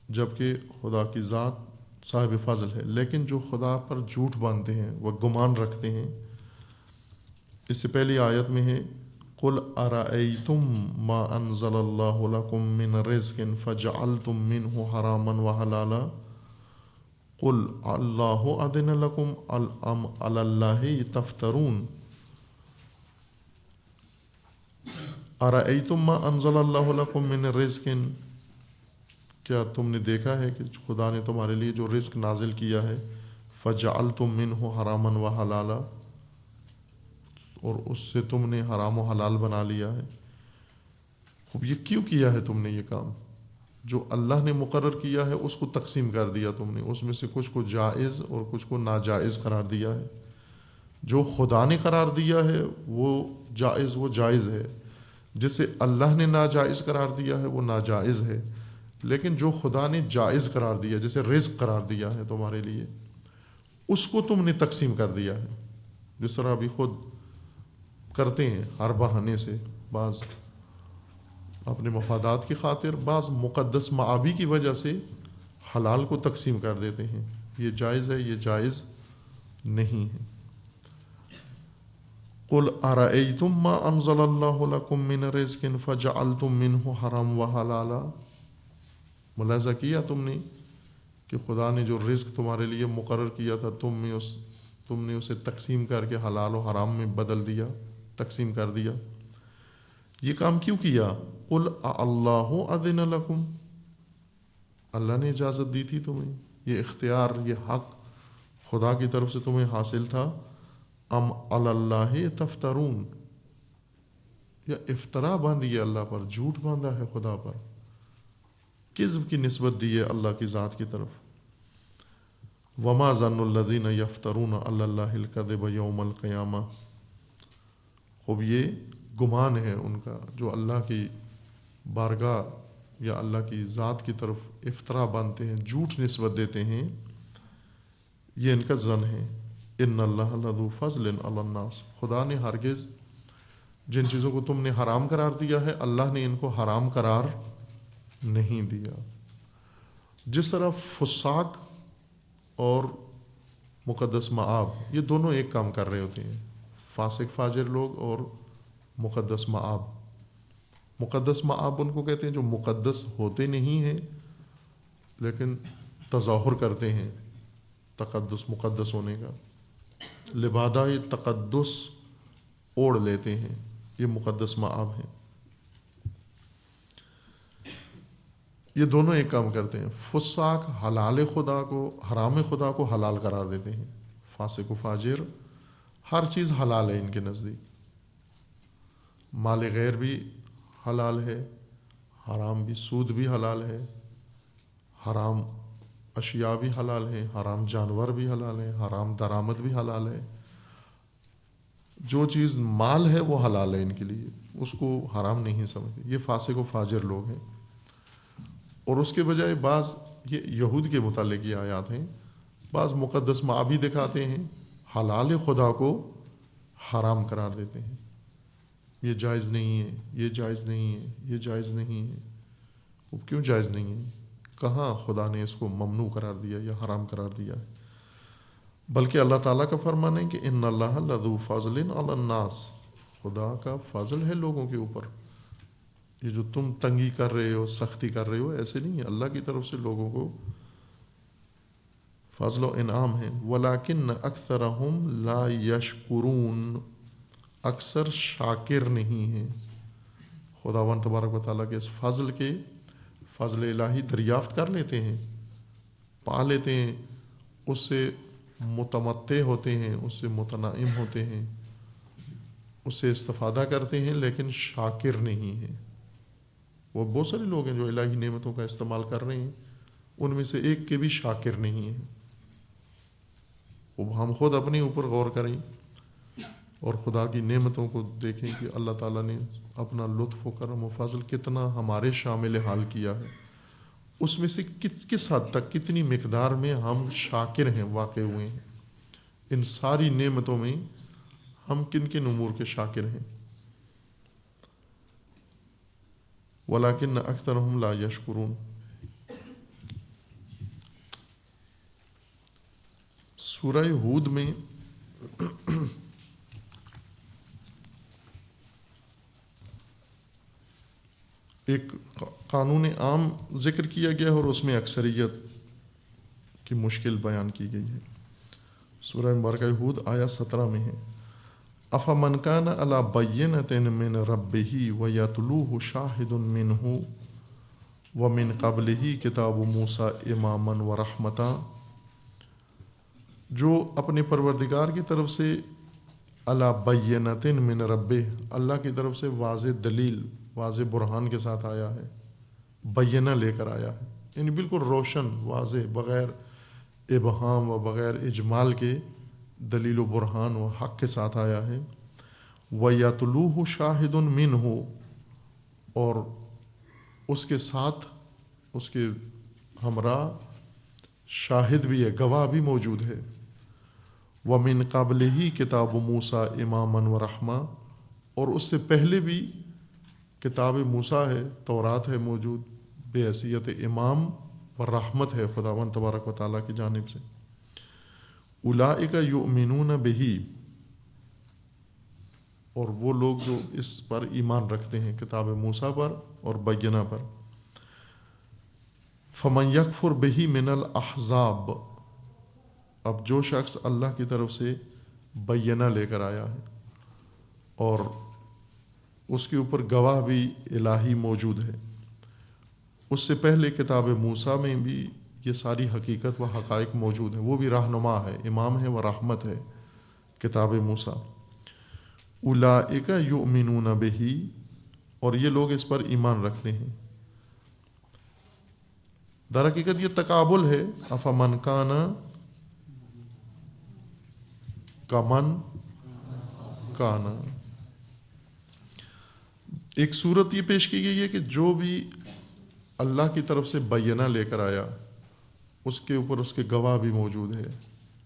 جبکہ خدا کی ذات صاحب فضل ہے، لیکن جو خدا پر جھوٹ باندھتے ہیں، وہ گمان رکھتے ہیں۔ اس سے پہلی آیت میں ہے قل ارأیتم ما انزل اللہ لکم من رزق فجعلتم منہ حراما وحلالا قل اللہ اذن لکم ام علی اللہ تفترون۔ ارأیتم ما انزل اللہ لکم من رزق، کیا تم نے دیکھا ہے کہ خدا نے تمہارے لیے جو رزق نازل کیا ہے، فجعلتم منہ حراما وحلالا، اور اس سے تم نے حرام و حلال بنا لیا ہے۔ خوب یہ کیوں کیا ہے تم نے یہ کام؟ جو اللہ نے مقرر کیا ہے اس کو تقسیم کر دیا تم نے، اس میں سے کچھ کو جائز اور کچھ کو ناجائز قرار دیا ہے۔ جو خدا نے قرار دیا ہے وہ جائز ہے، جسے اللہ نے ناجائز قرار دیا ہے وہ ناجائز ہے، لیکن جو خدا نے جائز قرار دیا، جیسے رزق قرار دیا ہے تمہارے لیے، اس کو تم نے تقسیم کر دیا ہے، جس طرح ابھی خود کرتے ہیں ہر بہانے سے، بعض اپنے مفادات کی خاطر، بعض مقدس معابی کی وجہ سے حلال کو تقسیم کر دیتے ہیں، یہ جائز ہے، یہ جائز نہیں ہے۔ قل ارأیتم ما انزل اللہ لکم من رزق فجعلتم منہ حرام وحلالا، ملاحظہ کیا تم نے کہ خدا نے جو رزق تمہارے لیے مقرر کیا تھا تم نے اسے تقسیم کر کے حلال و حرام میں بدل دیا، تقسیم کر دیا۔ یہ کام کیوں کیا؟ قل اللہ اذن لکم، اللہ نے اجازت دی تھی تمہیں، یہ اختیار، یہ حق خدا کی طرف سے تمہیں حاصل تھا، ام علی اللہ تفترون، یا افطرا باندھی ہے اللہ پر، جھوٹ باندھا ہے خدا پر، کذب کی نسبت دی ہے اللہ کی ذات کی طرف۔ وما ظن الذین یفترون علی اللہ الکذب یوم القیامہ، خوب یہ گمان ہے ان کا جو اللہ کی بارگاہ یا اللہ کی ذات کی طرف افطرا باندھتے ہیں، جھوٹ نسبت دیتے ہیں، یہ ان کا ظن ہے۔ ان اللہ لذو فضل علی الناس، خدا نے ہرگز جن چیزوں کو تم نے حرام قرار دیا ہے اللہ نے ان کو حرام قرار نہیں دیا۔ جس طرح فساق اور مقدس مآب یہ دونوں ایک کام کر رہے ہوتے ہیں، فاسق فاجر لوگ اور مقدس مآب۔ مقدس مآب ان کو کہتے ہیں جو مقدس ہوتے نہیں ہیں لیکن تظاہر کرتے ہیں تقدس، مقدس ہونے کا، لبادہ تقدس اوڑھ لیتے ہیں، یہ مقدس مآب ہیں۔ یہ دونوں ایک کام کرتے ہیں۔ فساق حلال خدا کو، حرام خدا کو حلال قرار دیتے ہیں، فاسق و فاجر ہر چیز حلال ہے ان کے نزدیک، مال غیر بھی حلال ہے، حرام بھی، سود بھی حلال ہے، حرام اشیاء بھی حلال ہیں، حرام جانور بھی حلال ہیں، حرام درآمد بھی حلال ہے، جو چیز مال ہے وہ حلال ہے ان کے لیے، اس کو حرام نہیں سمجھتے، یہ فاسق و فاجر لوگ ہیں۔ اور اس کے بجائے بعض، یہ یہود کے متعلق یہ آیات ہیں، بعض مقدس معابی دکھاتے ہیں، حلال خدا کو حرام قرار دیتے ہیں، یہ جائز نہیں ہے، یہ جائز نہیں ہے، یہ جائز نہیں ہے۔ وہ کیوں جائز نہیں ہے؟ کہاں خدا نے اس کو ممنوع قرار دیا یا حرام قرار دیا ہے؟ بلکہ اللہ تعالیٰ کا فرمان ہے کہ ان اللہ لذو فضل علی الناس، خدا کا فضل ہے لوگوں کے اوپر، یہ جو تم تنگی کر رہے ہو، سختی کر رہے ہو، ایسے نہیں ہے، اللہ کی طرف سے لوگوں کو فضل و انعام ہے. ولیکن اکثرہم لا یشکرون، اکثر شاکر نہیں ہیں. خداوند تبارک و تعالیٰ کے اس فضل کے، فضل الہی دریافت کر لیتے ہیں، پا لیتے ہیں، اس سے متمتع ہوتے ہیں، اس سے متنعم ہوتے ہیں، اس سے استفادہ کرتے ہیں، لیکن شاکر نہیں ہیں. وہ بہت سارے لوگ ہیں جو الہی نعمتوں کا استعمال کر رہے ہیں، ان میں سے ایک کے بھی شاکر نہیں ہیں. وہ ہم خود اپنے اوپر غور کریں اور خدا کی نعمتوں کو دیکھیں کہ اللہ تعالیٰ نے اپنا لطف و کرم و فضل کتنا ہمارے شامل حال کیا ہے. اس میں سے کس حد تک، کتنی مقدار میں ہم شاکر ہیں، واقع ہوئے ہیں. ان ساری نعمتوں میں ہم کن کن امور کے شاکر ہیں. ولیکن اکثرہم لا یشکرون. سورہ ہود میں ایک قانون عام ذکر کیا گیا اور اس میں اکثریت کی مشکل بیان کی گئی ہے. سورہ مبارکہ ہود آیا 17 میں ہے. افمن کان علی بینۃ من ربہ ویتلوہ شاہد منہ ومن قبلہ کتاب موسیٰ اماما ورحمۃ. جو اپنے پروردگار کی طرف سے علی بینۃ من ربہ، اللہ کی طرف سے واضح دلیل، واضح برہان کے ساتھ آیا ہے، بینہ لے کر آیا ہے، یعنی بالکل روشن، واضح، بغیر ابہام و بغیر اجمال کے دلیل و برہان و حق کے ساتھ آیا ہے. وَيَتْلُوهُ شَاهِدٌ مِّنْهُ، اور اس کے ساتھ، اس کے ہمراہ شاہد بھی ہے، گواہ بھی موجود ہے. وَمِن قَبْلِهِ کتاب موسیٰ اماماً وَرَحْمَةً، اور اس سے پہلے بھی کتاب موسیٰ ہے، تورات ہے موجود، بے حیثیت امام و رحمت ہے خداوند تبارک و تعالیٰ کی جانب سے. اولئک یؤمنون بہ، اور وہ لوگ جو اس پر ایمان رکھتے ہیں، کتاب موسیٰ پر اور بینہ پر. فمن یکفر بہ من الاحزاب، اب جو شخص اللہ کی طرف سے بینہ لے کر آیا ہے اور اس کے اوپر گواہ بھی الہی موجود ہے، اس سے پہلے کتاب موسیٰ میں بھی یہ ساری حقیقت و حقائق موجود ہیں، وہ بھی رہنما ہے، امام ہے و رحمت ہے کتاب موسیٰ. اولئک یؤمنون بہ، اور یہ لوگ اس پر ایمان رکھتے ہیں. در حقیقت یہ تقابل ہے. افمن کان کمن کان، ایک صورت یہ پیش کی گئی ہے کہ جو بھی اللہ کی طرف سے بینہ لے کر آیا، اس کے اوپر اس کے گواہ بھی موجود ہے،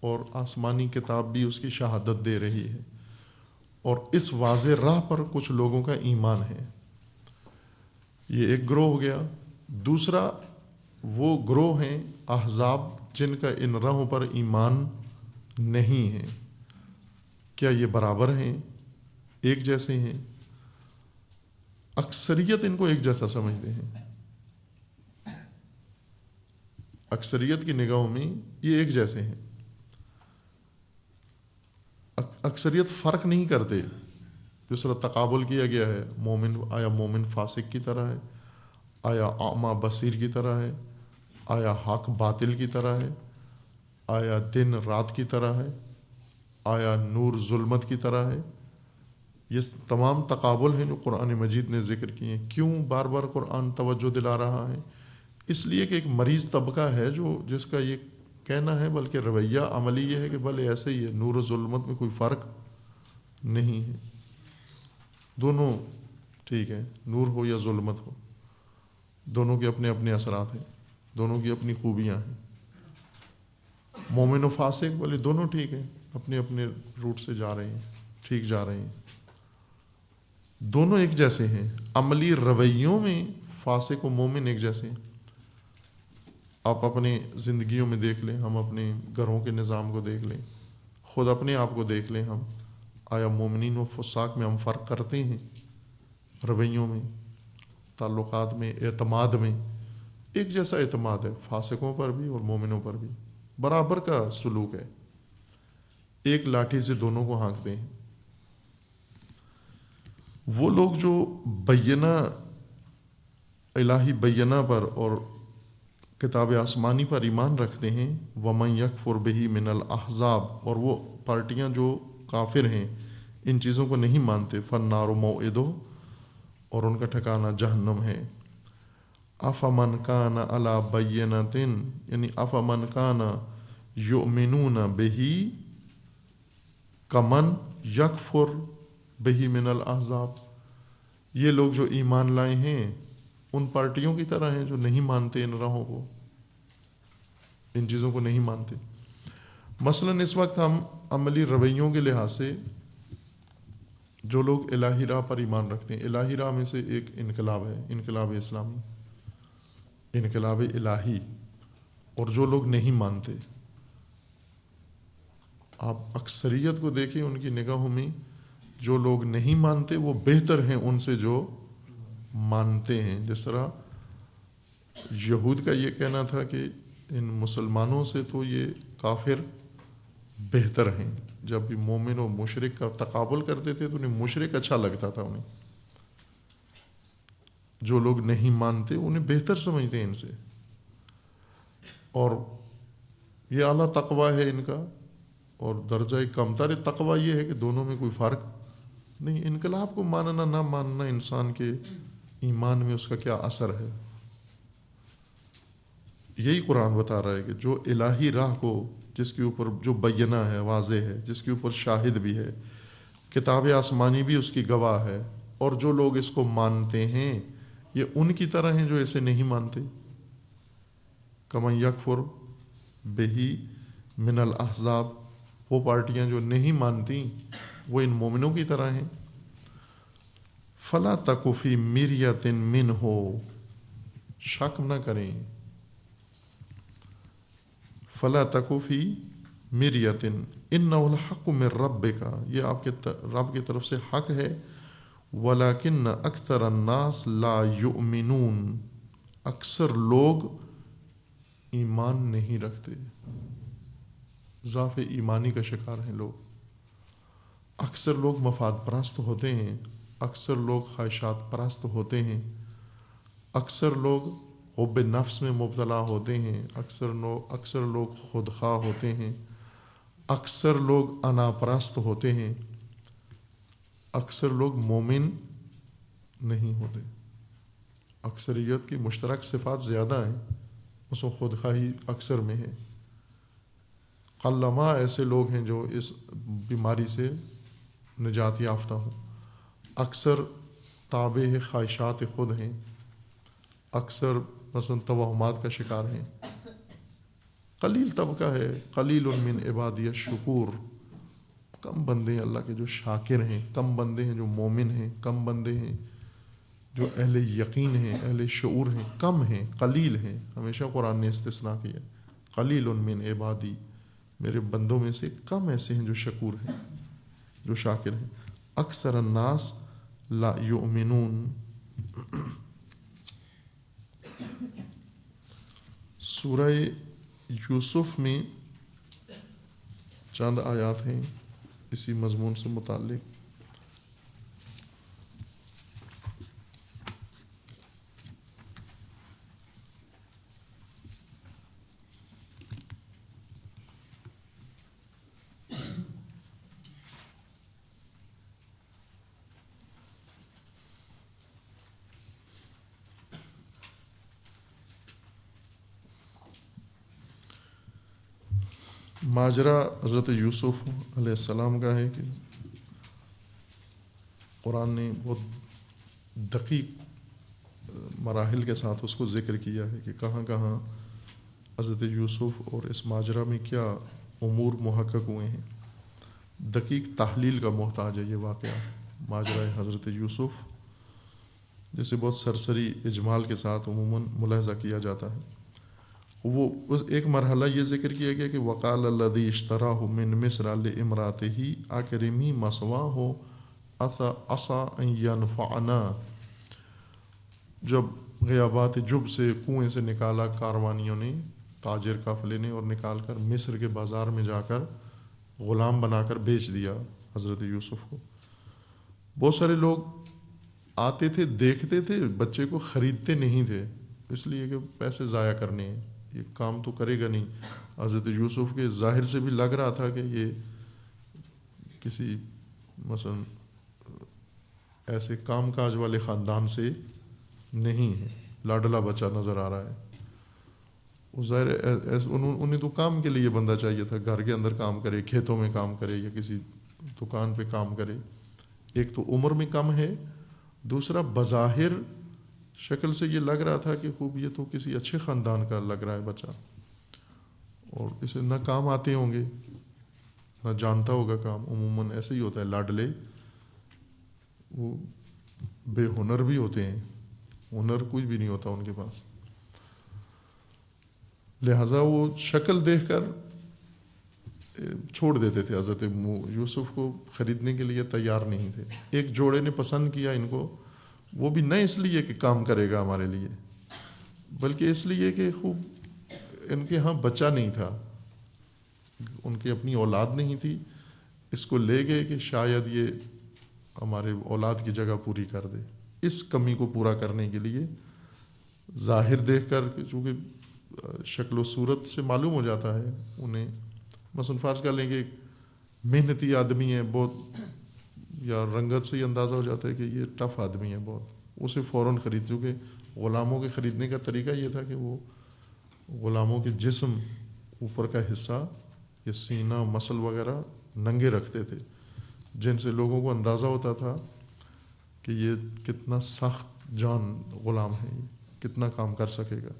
اور آسمانی کتاب بھی اس کی شہادت دے رہی ہے، اور اس واضح راہ پر کچھ لوگوں کا ایمان ہے. یہ ایک گروہ ہو گیا. دوسرا وہ گروہ ہیں احزاب، جن کا ان راہوں پر ایمان نہیں ہے. کیا یہ برابر ہیں، ایک جیسے ہیں؟ اکثریت ان کو ایک جیسا سمجھتے ہیں. اکثریت کی نگاہوں میں یہ ایک جیسے ہیں. اکثریت فرق نہیں کرتے. جس طرح تقابل کیا گیا ہے، مومن آیا مومن فاسق کی طرح ہے، آیا اعمیٰ بصیر کی طرح ہے، آیا حق باطل کی طرح ہے، آیا دن رات کی طرح ہے، آیا نور ظلمت کی طرح ہے. یہ تمام تقابل ہیں جو قرآن مجید نے ذکر کیے ہیں. کیوں بار بار قرآن توجہ دلا رہا ہے؟ اس لیے کہ ایک مریض طبقہ ہے جس کا یہ کہنا ہے، بلکہ رویہ عملی یہ ہے کہ بھلے ایسے ہی ہے، نور و ظلمت میں کوئی فرق نہیں ہے، دونوں ٹھیک ہے، نور ہو یا ظلمت ہو، دونوں کے اپنے اپنے اثرات ہیں، دونوں کی اپنی خوبیاں ہیں. مومن و فاسق بولے دونوں ٹھیک ہیں، اپنے اپنے روٹ سے جا رہے ہیں، ٹھیک جا رہے ہیں، دونوں ایک جیسے ہیں. عملی رویوں میں فاسق و مومن ایک جیسے ہیں. آپ اپنی زندگیوں میں دیکھ لیں، ہم اپنے گھروں کے نظام کو دیکھ لیں، خود اپنے آپ کو دیکھ لیں. ہم آیا مومنین و فساق میں ہم فرق کرتے ہیں؟ رویوں میں، تعلقات میں، اعتماد میں ایک جیسا اعتماد ہے فاسقوں پر بھی اور مومنوں پر بھی. برابر کا سلوک ہے، ایک لاٹھی سے دونوں کو ہانکتے ہیں۔ وہ لوگ جو بینہ الہی بینہ پر اور کتاب آسمانی پر ایمان رکھتے ہیں، وَمَن يَكْفُرْ بِهِ مِنَ الْأَحْزَابِ، اور وہ پارٹیاں جو کافر ہیں ان چیزوں کو نہیں مانتے، فَالنَّارُ مَوْعِدُهُ، اور ان کا ٹھکانہ جہنم ہے۔ أَفَمَنْ كَانَ عَلَى بَيِّنَةٍ، یعنی أَفَمَنْ كَانَ يُؤْمِنُونَ بِهِ كَمَنْ يَكْفُرْ بِهِ مِنَ الْأَحْزَابِ، یہ لوگ جو ایمان لائے ہیں ان پارٹیوں کی طرح ہیں جو نہیں مانتے ان راہوں کو، ان چیزوں کو نہیں مانتے۔ مثلاً اس وقت ہم عملی رویوں کے لحاظ سے جو لوگ الہی راہ پر ایمان رکھتے ہیں، الہی راہ میں سے ایک انقلاب ہے، انقلاب اسلامی، انقلاب الہی، اور جو لوگ نہیں مانتے، آپ اکثریت کو دیکھیں ان کی نگاہوں میں جو لوگ نہیں مانتے وہ بہتر ہیں ان سے جو مانتے ہیں۔ جس طرح یہود کا یہ کہنا تھا کہ ان مسلمانوں سے تو یہ کافر بہتر ہیں، جب بھی مومن و مشرک کا تقابل کرتے تھے تو انہیں مشرک اچھا لگتا تھا، انہیں جو لوگ نہیں مانتے انہیں بہتر سمجھتے ہیں ان سے، اور یہ اعلیٰ تقویٰ ہے ان کا، اور درجہ کمتر تقویٰ یہ ہے کہ دونوں میں کوئی فرق نہیں۔ انقلاب کو ماننا نہ ماننا انسان کے ایمان میں اس کا کیا اثر ہے، یہی قرآن بتا رہا ہے کہ جو الہی راہ کو، جس کے اوپر جو بینہ ہے، واضح ہے، جس کے اوپر شاہد بھی ہے، کتاب آسمانی بھی اس کی گواہ ہے، اور جو لوگ اس کو مانتے ہیں یہ ان کی طرح ہیں جو اسے نہیں مانتے۔ کمن یکفر بہی من الاحزاب، وہ پارٹیاں جو نہیں مانتی وہ ان مومنوں کی طرح ہیں۔ فلا تک فی مریۃ منہ، شک نہ کریں، فلا تک فی مریۃ انہ الحق من ربک، یہ آپ کے رب کی طرف سے حق ہے، ولکن اکثر الناس لا یؤمنون، اکثر لوگ ایمان نہیں رکھتے، ضعف ایمانی کا شکار ہیں لوگ۔ اکثر لوگ مفاد پرست ہوتے ہیں، اکثر لوگ خواہشات پرست ہوتے ہیں، اکثر لوگ حب نفس میں مبتلا ہوتے ہیں، اکثر لوگ خودخواہ ہوتے ہیں، اکثر لوگ انا پرست ہوتے ہیں، اکثر لوگ مومن نہیں ہوتے۔ اکثریت کی مشترک صفات زیادہ ہیں، اس میں خودخواہی اکثر میں ہے۔ قلما ایسے لوگ ہیں جو اس بیماری سے نجات یافتہ ہوں، اکثر تابع خواہشات خود ہیں، اکثر مثلا توہمات کا شکار ہیں۔ قلیل طبقہ ہے، قلیل من عبادی الشکور، کم بندے ہیں اللہ کے جو شاکر ہیں، کم بندے ہیں جو مومن ہیں، کم بندے ہیں جو اہل یقین ہیں، اہل شعور ہیں، کم ہیں، قلیل ہیں۔ ہمیشہ قرآن نے استثناء کیا، قلیل من عبادی، میرے بندوں میں سے کم ایسے ہیں جو شکور ہیں، جو شاکر ہیں۔ اکثر الناس لا یؤمنون۔ سورہ یوسف میں چند آیات ہیں اسی مضمون سے متعلق۔ ماجرا حضرت یوسف علیہ السلام کا ہے کہ قرآن نے بہت دقیق مراحل کے ساتھ اس کو ذکر کیا ہے کہ کہاں کہاں حضرت یوسف اور اس ماجرا میں کیا امور محقق ہوئے ہیں۔ دقیق تحلیل کا محتاج ہے یہ واقعہ، ماجرا حضرت یوسف، جسے بہت سرسری اجمال کے ساتھ عموماً ملاحظہ کیا جاتا ہے۔ وہ ایک مرحلہ یہ ذکر کیا گیا کہ وقال الذی اشتراہ من مصر لامرأتہ اکرمی مثواہ عسیٰ ان ینفعنا، جب غیابات جب سے کنویں سے نکالا کاروانیوں نے تاجر قافلے نے اور نکال کر مصر کے بازار میں جا کر غلام بنا کر بیچ دیا حضرت یوسف کو. بہت سارے لوگ آتے تھے، دیکھتے تھے، بچے کو خریدتے نہیں تھے، اس لیے کہ پیسے ضائع کرنے ہیں، یہ کام تو کرے گا نہیں. حضرت یوسف کے ظاہر سے بھی لگ رہا تھا کہ یہ کسی مثلا ایسے کام کاج والے خاندان سے نہیں ہے، لاڈلا بچہ نظر آ رہا ہے. ظاہر انہیں تو کام کے لیے بندہ چاہیے تھا، گھر کے اندر کام کرے، کھیتوں میں کام کرے یا کسی دکان پہ کام کرے. ایک تو عمر میں کم ہے، دوسرا بظاہر شکل سے یہ لگ رہا تھا کہ خوب یہ تو کسی اچھے خاندان کا لگ رہا ہے بچہ، اور اسے نہ کام آتے ہوں گے نہ جانتا ہوگا کام. عموماً ایسے ہی ہوتا ہے، لاڈلے وہ بے ہنر بھی ہوتے ہیں، ہنر کچھ بھی نہیں ہوتا ان کے پاس. لہٰذا وہ شکل دیکھ کر چھوڑ دیتے تھے، حضرت یوسف کو خریدنے کے لیے تیار نہیں تھے. ایک جوڑے نے پسند کیا ان کو، وہ بھی نہ اس لیے کہ کام کرے گا ہمارے لیے، بلکہ اس لیے کہ خوب ان کے ہاں بچہ نہیں تھا، ان کی اپنی اولاد نہیں تھی. اس کو لے گئے کہ شاید یہ ہمارے اولاد کی جگہ پوری کر دے. اس کمی کو پورا کرنے کے لیے ظاہر دیکھ کر، چونکہ شکل و صورت سے معلوم ہو جاتا ہے انہیں، مثلا فرض کر لیں کہ ایک محنتی آدمی ہے بہت، یا رنگت سے ہی اندازہ ہو جاتا ہے کہ یہ ٹف آدمی ہے بہت، اسے فوراً خرید. چونکہ غلاموں کے خریدنے کا طریقہ یہ تھا کہ وہ غلاموں کے جسم اوپر کا حصہ، یہ سینہ مسل وغیرہ ننگے رکھتے تھے، جن سے لوگوں کو اندازہ ہوتا تھا کہ یہ کتنا سخت جان غلام ہے، یہ کتنا کام کر سکے گا.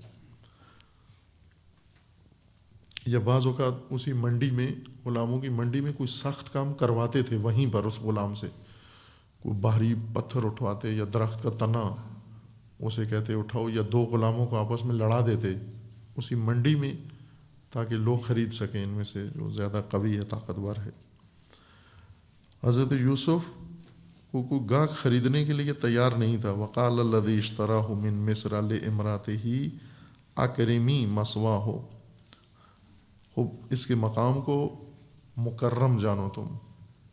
یا بعض اوقات اسی منڈی میں، غلاموں کی منڈی میں کوئی سخت کام کرواتے تھے وہیں پر اس غلام سے، کوئی بھاری پتھر اٹھواتے یا درخت کا تنا اسے کہتے اٹھاؤ، یا دو غلاموں کو آپس میں لڑا دیتے اسی منڈی میں تاکہ لوگ خرید سکیں ان میں سے جو زیادہ قوی ہے، طاقتور ہے. حضرت یوسف کو کوئی گاہک خریدنے کے لیے تیار نہیں تھا. وقال الذی اشتراہ من مصر لامرأتہ اکرمی مثواہ، خوب اس کے مقام کو مکرم جانو، تم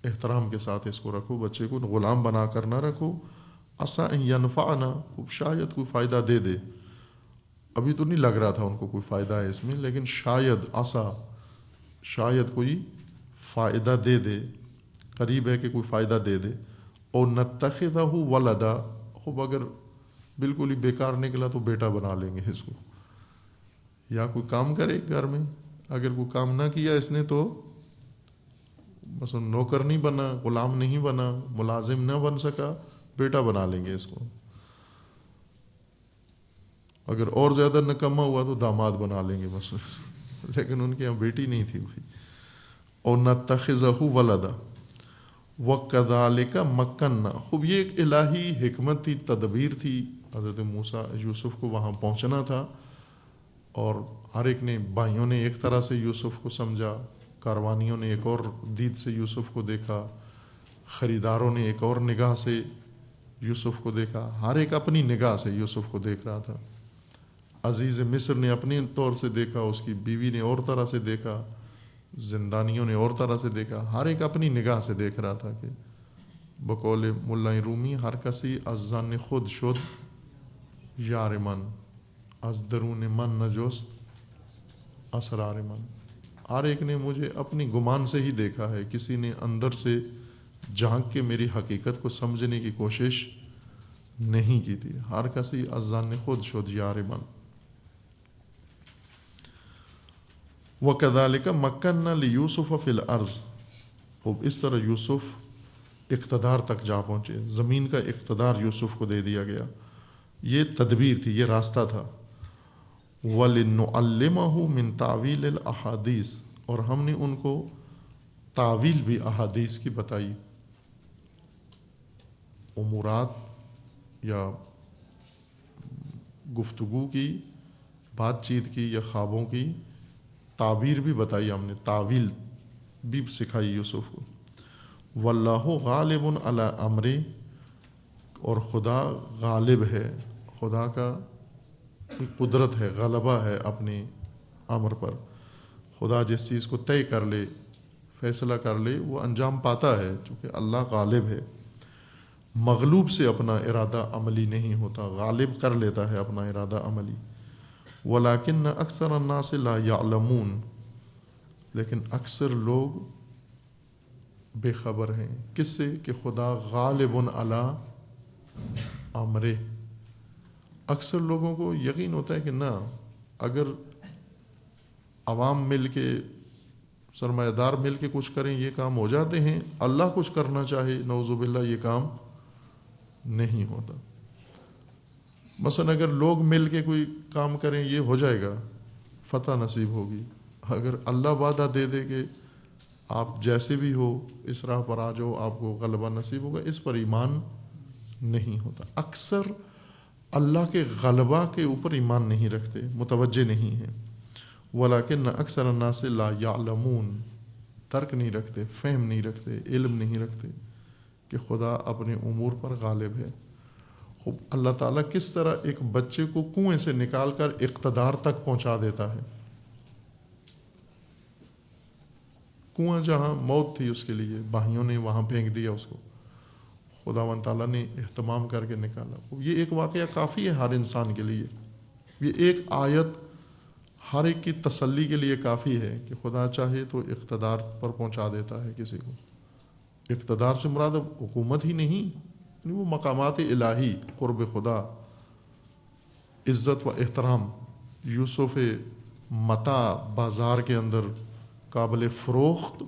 احترام کے ساتھ اس کو رکھو، بچے کو غلام بنا کر نہ رکھو. عسیٰ ان ینفعنا، خوب شاید کوئی فائدہ دے دے. ابھی تو نہیں لگ رہا تھا ان کو کوئی فائدہ ہے اس میں، لیکن شاید، عسیٰ شاید کوئی فائدہ دے دے، قریب ہے کہ کوئی فائدہ دے دے. اور نتخذہ ولدا، خوب اگر بالکل ہی بیکار نکلا تو بیٹا بنا لیں گے اس کو، یا کوئی کام کرے گھر میں. اگر کوئی کام نہ کیا اس نے تو مثلا نوکر نہیں بنا، غلام نہیں بنا، ملازم نہ بن سکا، بیٹا بنا لیں گے اس کو. اگر اور زیادہ نکما ہوا تو داماد بنا لیں گے بس. لیکن ان کے یہاں بیٹی نہیں تھی ہوئی. اور نتخذہ ولدا وَكَذَلِكَ مَكَّنَّا، خوب یہ ایک الہی حکمت تھی، تدبیر تھی. حضرت موسیٰ یوسف کو وہاں پہنچنا تھا، اور ہر ایک نے، بھائیوں نے ایک طرح سے یوسف کو سمجھا، کاروانیوں نے ایک اور دید سے یوسف کو دیکھا، خریداروں نے ایک اور نگاہ سے یوسف کو دیکھا. ہر ایک اپنی نگاہ سے یوسف کو دیکھ رہا تھا. عزیز مصر نے اپنے طور سے دیکھا، اس کی بیوی نے اور طرح سے دیکھا، زندانیوں نے اور طرح سے دیکھا. ہر ایک اپنی نگاہ سے دیکھ رہا تھا کہ بقول ملا رومی، ہر کسی از ظن خود شد یار من، از درون من نجست اسرار من. ہر ایک نے مجھے اپنی گمان سے ہی دیکھا ہے، کسی نے اندر سے جھانک کے میری حقیقت کو سمجھنے کی کوشش نہیں کی تھی. ہر کسی از ظن خود شد یار من. وَكَذَلِكَ مَكَّنَّا لِيُوسُفَ فِي الْأَرْضِ، خوب اس طرح یوسف اقتدار تک جا پہنچے، زمین کا اقتدار یوسف کو دے دیا گیا. یہ تدبیر تھی، یہ راستہ تھا. وَلِنُعَلِّمَهُ مِن تَعْوِيلِ الْأَحَادِيثِ، اور ہم نے ان کو تعویل بھی احادیث کی بتائی. امورات یا گفتگو کی، بات چیت کی، یا خوابوں کی تعبیر بھی بتائی ہم نے، تعویل بھی سکھائی یوسف کو. واللہ غالب علی امرہ، اور خدا غالب ہے، خدا کا قدرت ہے، غلبہ ہے اپنے امر پر. خدا جس چیز کو طے کر لے، فیصلہ کر لے، وہ انجام پاتا ہے، چونکہ اللہ غالب ہے. مغلوب سے اپنا ارادہ عملی نہیں ہوتا، غالب کر لیتا ہے اپنا ارادہ عملی. ولیکن اکثر الناس لا یعلمون، لیکن اکثر لوگ بے خبر ہیں. کس سے؟ کہ خدا غالب علی امرہ. اکثر لوگوں کو یقین ہوتا ہے کہ نہ، اگر عوام مل کے، سرمایہ دار مل کے کچھ کریں یہ کام ہو جاتے ہیں، اللہ کچھ کرنا چاہے نعوذ باللہ یہ کام نہیں ہوتا. مثلا اگر لوگ مل کے کوئی کام کریں یہ ہو جائے گا، فتح نصیب ہوگی. اگر اللہ وعدہ دے دے کہ آپ جیسے بھی ہو اس راہ پر آ جاؤ آپ کو غلبہ نصیب ہوگا، اس پر ایمان نہیں ہوتا. اکثر اللہ کے غلبہ کے اوپر ایمان نہیں رکھتے، متوجہ نہیں ہیں. ولیکن اکثر الناس لا یعلمون، ترک نہیں رکھتے، فہم نہیں رکھتے، علم نہیں رکھتے کہ خدا اپنے امور پر غالب ہے. خوب اللہ تعالیٰ کس طرح ایک بچے کو کنویں سے نکال کر اقتدار تک پہنچا دیتا ہے. کنواں جہاں موت تھی اس کے لیے، باہیوں نے وہاں پھینک دیا اس کو، خداوند تعالیٰ نے اہتمام کر کے نکالا. یہ ایک واقعہ کافی ہے ہر انسان کے لیے. یہ ایک آیت ہر ایک کی تسلی کے لیے کافی ہے کہ خدا چاہے تو اقتدار پر پہنچا دیتا ہے کسی کو. اقتدار سے مراد حکومت ہی نہیں، وہ مقامات الہی، قرب خدا، عزت و احترام. یوسف متا بازار کے اندر قابل فروخت،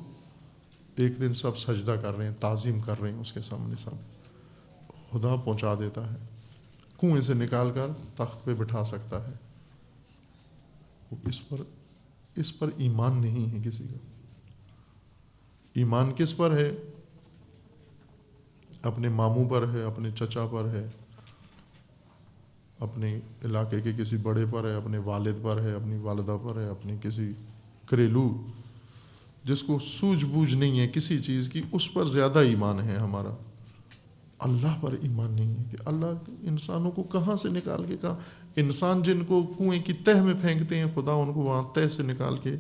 ایک دن سب سجدہ کر رہے ہیں، تعظیم کر رہے ہیں اس کے سامنے، سب خدا پہنچا دیتا ہے، کنویں سے نکال کر تخت پہ بٹھا سکتا ہے. اس پر ایمان نہیں ہے کسی کا. ایمان کس پر ہے؟ اپنے ماموں پر ہے، اپنے چچا پر ہے، اپنے علاقے کے کسی بڑے پر ہے، اپنے والد پر ہے، اپنی والدہ پر ہے، اپنی کسی گھریلو جس کو سوجھ بوجھ نہیں ہے کسی چیز کی، اس پر زیادہ ایمان ہے ہمارا. اللہ پر ایمان نہیں ہے کہ اللہ انسانوں کو کہاں سے نکال کے کہاں. انسان جن کو کنویں کی تہ میں پھینکتے ہیں، خدا ان کو وہاں تہ سے نکال کے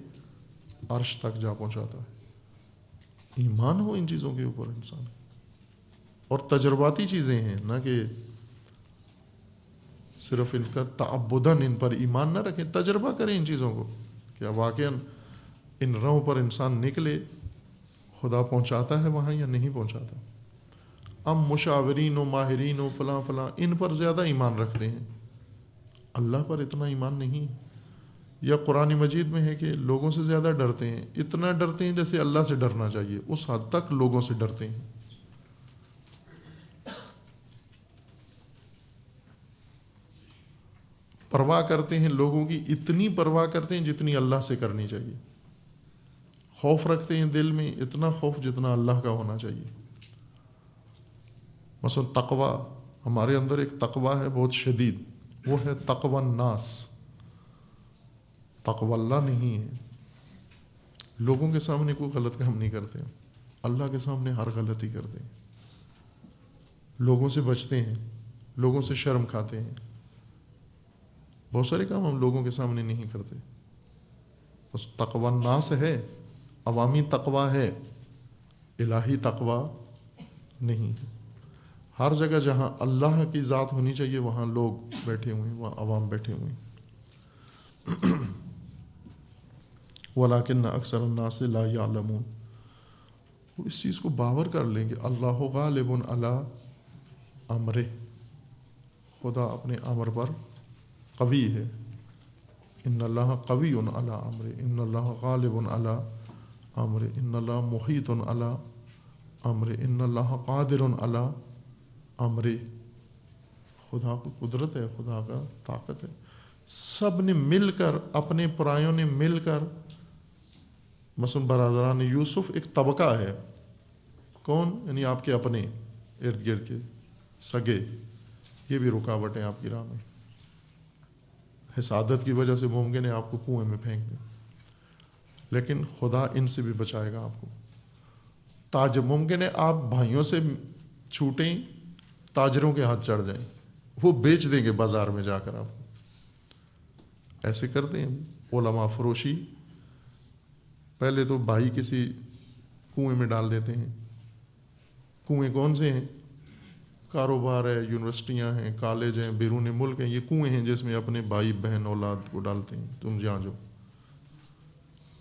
عرش تک جا پہنچاتا ہے. ایمان ہو ان چیزوں کے اوپر انسان. اور تجرباتی چیزیں ہیں، نہ کہ صرف ان کا تعبداً ان پر ایمان نہ رکھیں، تجربہ کریں ان چیزوں کو. کیا واقعاً ان راہوں پر انسان نکلے خدا پہنچاتا ہے وہاں یا نہیں پہنچاتا. ہم مشاورین و ماہرین و فلاں فلاں ان پر زیادہ ایمان رکھتے ہیں، اللہ پر اتنا ایمان نہیں. یا قرآن مجید میں ہے کہ لوگوں سے زیادہ ڈرتے ہیں، اتنا ڈرتے ہیں جیسے اللہ سے ڈرنا چاہیے، اس حد تک لوگوں سے ڈرتے ہیں. پرواہ کرتے ہیں لوگوں کی، اتنی پرواہ کرتے ہیں جتنی اللہ سے کرنی چاہیے. خوف رکھتے ہیں دل میں، اتنا خوف جتنا اللہ کا ہونا چاہیے. مثلا تقوی، ہمارے اندر ایک تقوی ہے بہت شدید، وہ ہے تقوی الناس. تقوی اللہ نہیں ہے. لوگوں کے سامنے کوئی غلط کام نہیں کرتے، اللہ کے سامنے ہر غلطی کرتے ہیں. لوگوں سے بچتے ہیں، لوگوں سے شرم کھاتے ہیں. بہت سارے کام ہم لوگوں کے سامنے نہیں کرتے. بس تقوی الناس ہے، عوامی تقوی ہے، الہی تقوی نہیں ہے. ہر جگہ جہاں اللہ کی ذات ہونی چاہیے وہاں لوگ بیٹھے ہوئے ہیں، وہاں عوام بیٹھے ہوئے ہیں. ولیکن اکثر الناس لا یعلمون. اس چیز کو باور کر لیں کہ اللہ غالب علی امرہ، خدا اپنے امر پر قوی ہے. ان اللہ قوی علی امرہ، ان اللہ غالب علی امرہ، ان اللہ محیط علی امرہ، ان اللہ قادر علی امرہ. خدا کو قدرت ہے، خدا کا طاقت ہے. سب نے مل کر، اپنے پرایوں نے مل کر، مثلا برادران یوسف ایک طبقہ ہے. کون؟ یعنی آپ کے اپنے ارد گرد کے سگے. یہ بھی رکاوٹ ہے آپ کی راہ میں. حسادت کی وجہ سے ممکن ہے آپ کو کنویں میں پھینک دیں، لیکن خدا ان سے بھی بچائے گا آپ کو. ممکن ہے آپ بھائیوں سے چھوٹیں، تاجروں کے ہاتھ چڑھ جائیں، وہ بیچ دیں گے بازار میں جا کر آپ کو. ایسے کرتے ہیں علماء فروشی، پہلے تو بھائی کسی کنویں میں ڈال دیتے ہیں. کنویں کون سے ہیں؟ کاروبار ہے، یونیورسٹیاں ہیں، کالج ہیں، بیرون ملک ہیں، یہ کنویں ہیں جس میں اپنے بھائی بہن اولاد کو ڈالتے ہیں. تم جہاں جو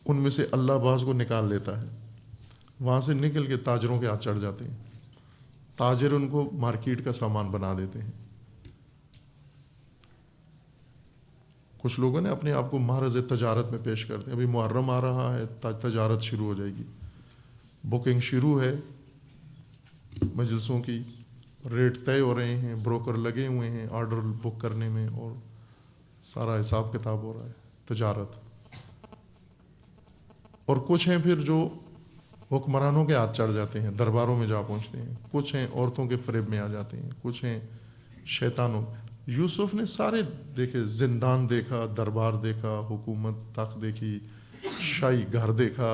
ان میں سے اللہ بعض کو نکال لیتا ہے، وہاں سے نکل کے تاجروں کے ہاتھ چڑھ جاتے ہیں. تاجر ان کو مارکیٹ کا سامان بنا دیتے ہیں. کچھ لوگوں نے اپنے آپ کو محرز تجارت میں پیش کرتے ہیں. ابھی محرم آ رہا ہے، تجارت شروع ہو جائے گی، بکنگ شروع ہے مجلسوں کی، ریٹ طے ہو رہے ہیں، بروکر لگے ہوئے ہیں آرڈر بک کرنے میں، اور سارا حساب کتاب ہو رہا ہے، تجارت. اور کچھ ہیں پھر جو حکمرانوں کے ہاتھ چڑھ جاتے ہیں، درباروں میں جا پہنچتے ہیں. کچھ ہیں عورتوں کے فریب میں آ جاتے ہیں. کچھ ہیں شیطانوں. یوسف نے سارے دیکھے، زندان دیکھا، دربار دیکھا، حکومت تخت دیکھی، شاہی گھر دیکھا،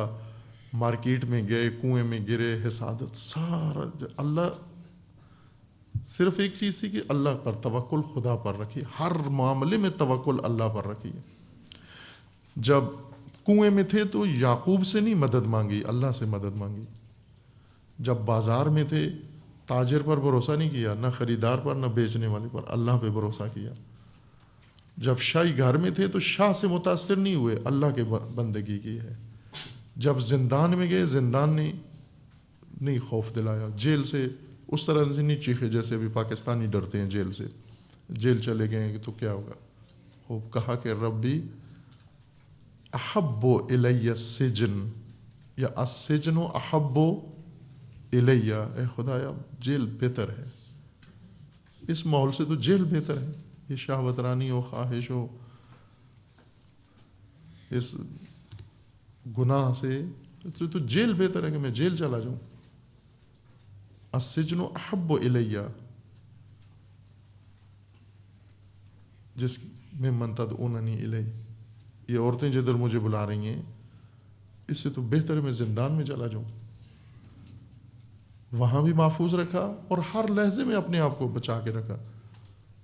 مارکیٹ میں گئے، کنویں میں گرے، حسادت، سارا. اللہ صرف ایک چیز تھی کہ اللہ پر توکل، خدا پر رکھی. ہر معاملے میں توکل اللہ پر رکھی. جب کنویں میں تھے تو یعقوب سے نہیں مدد مانگی، اللہ سے مدد مانگی. جب بازار میں تھے تاجر پر بھروسہ نہیں کیا، نہ خریدار پر، نہ بیچنے والے پر، اللہ پہ بھروسہ کیا. جب شاہی گھر میں تھے تو شاہ سے متاثر نہیں ہوئے، اللہ کے بندگی کی ہے. جب زندان میں گئے، زندان نے نہیں خوف دلایا، جیل سے اس طرح سے نہیں چیخے جیسے ابھی پاکستانی ڈرتے ہیں جیل سے. جیل چلے گئے کہ تو کیا ہوگا. وہ کہا کہ ربی احب الی السجن یا السجن احب الی، اے خدایا جیل بہتر ہے، اس ماحول سے تو جیل بہتر ہے. یہ شہوت رانی ہو، خواہش ہو، اس گناہ سے تو جیل بہتر ہے کہ میں جیل چلا جاؤں. السجن احب الی، جس میں من تدعوننی الی، یہ عورتیں جدھر مجھے بلا رہی ہیں، اس سے تو بہتر ہے میں زندان میں چلا جاؤں. وہاں بھی محفوظ رکھا اور ہر لحظے میں اپنے آپ کو بچا کے رکھا.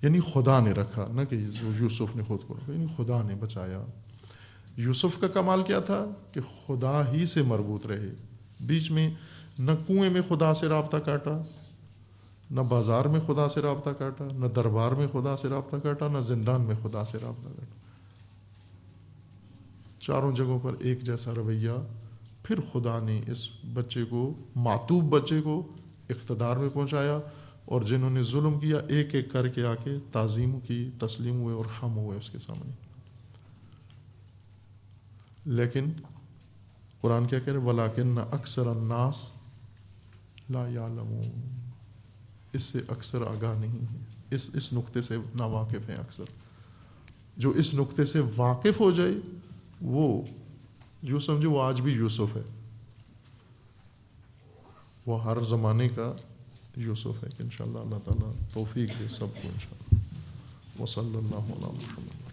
یعنی خدا نے رکھا، نہ کہ یوسف نے خود کو رکھا، یعنی خدا نے بچایا. یوسف کا کمال کیا تھا کہ خدا ہی سے مربوط رہے. بیچ میں نہ کنویں میں خدا سے رابطہ کاٹا، نہ بازار میں خدا سے رابطہ کاٹا، نہ دربار میں خدا سے رابطہ کاٹا، نہ زندان میں خدا سے رابطہ کاٹا. چاروں جگہوں پر ایک جیسا رویہ. پھر خدا نے اس بچے کو، معتوب بچے کو اقتدار میں پہنچایا، اور جنہوں نے ظلم کیا ایک ایک کر کے آ کے تعظیم کی، تسلیم ہوئے اور خم ہوئے اس کے سامنے. لیکن قرآن کیا کہہ رہے؟ وَلَٰكِنَّ أَكْثَرَ النَّاسِ لَا يَعْلَمُونَ. اس سے اکثر آگاہ نہیں ہے، اس نقطے سے ناواقف ہیں اکثر. جو اس نقطے سے واقف ہو جائے وہ جو سمجھے وہ آج بھی یوسف ہے، وہ ہر زمانے کا یوسف ہے. کہ انشاءاللہ اللہ تعالیٰ توفیق دے سب کو انشاءاللہ. وصلی اللہ علیہ وسلم.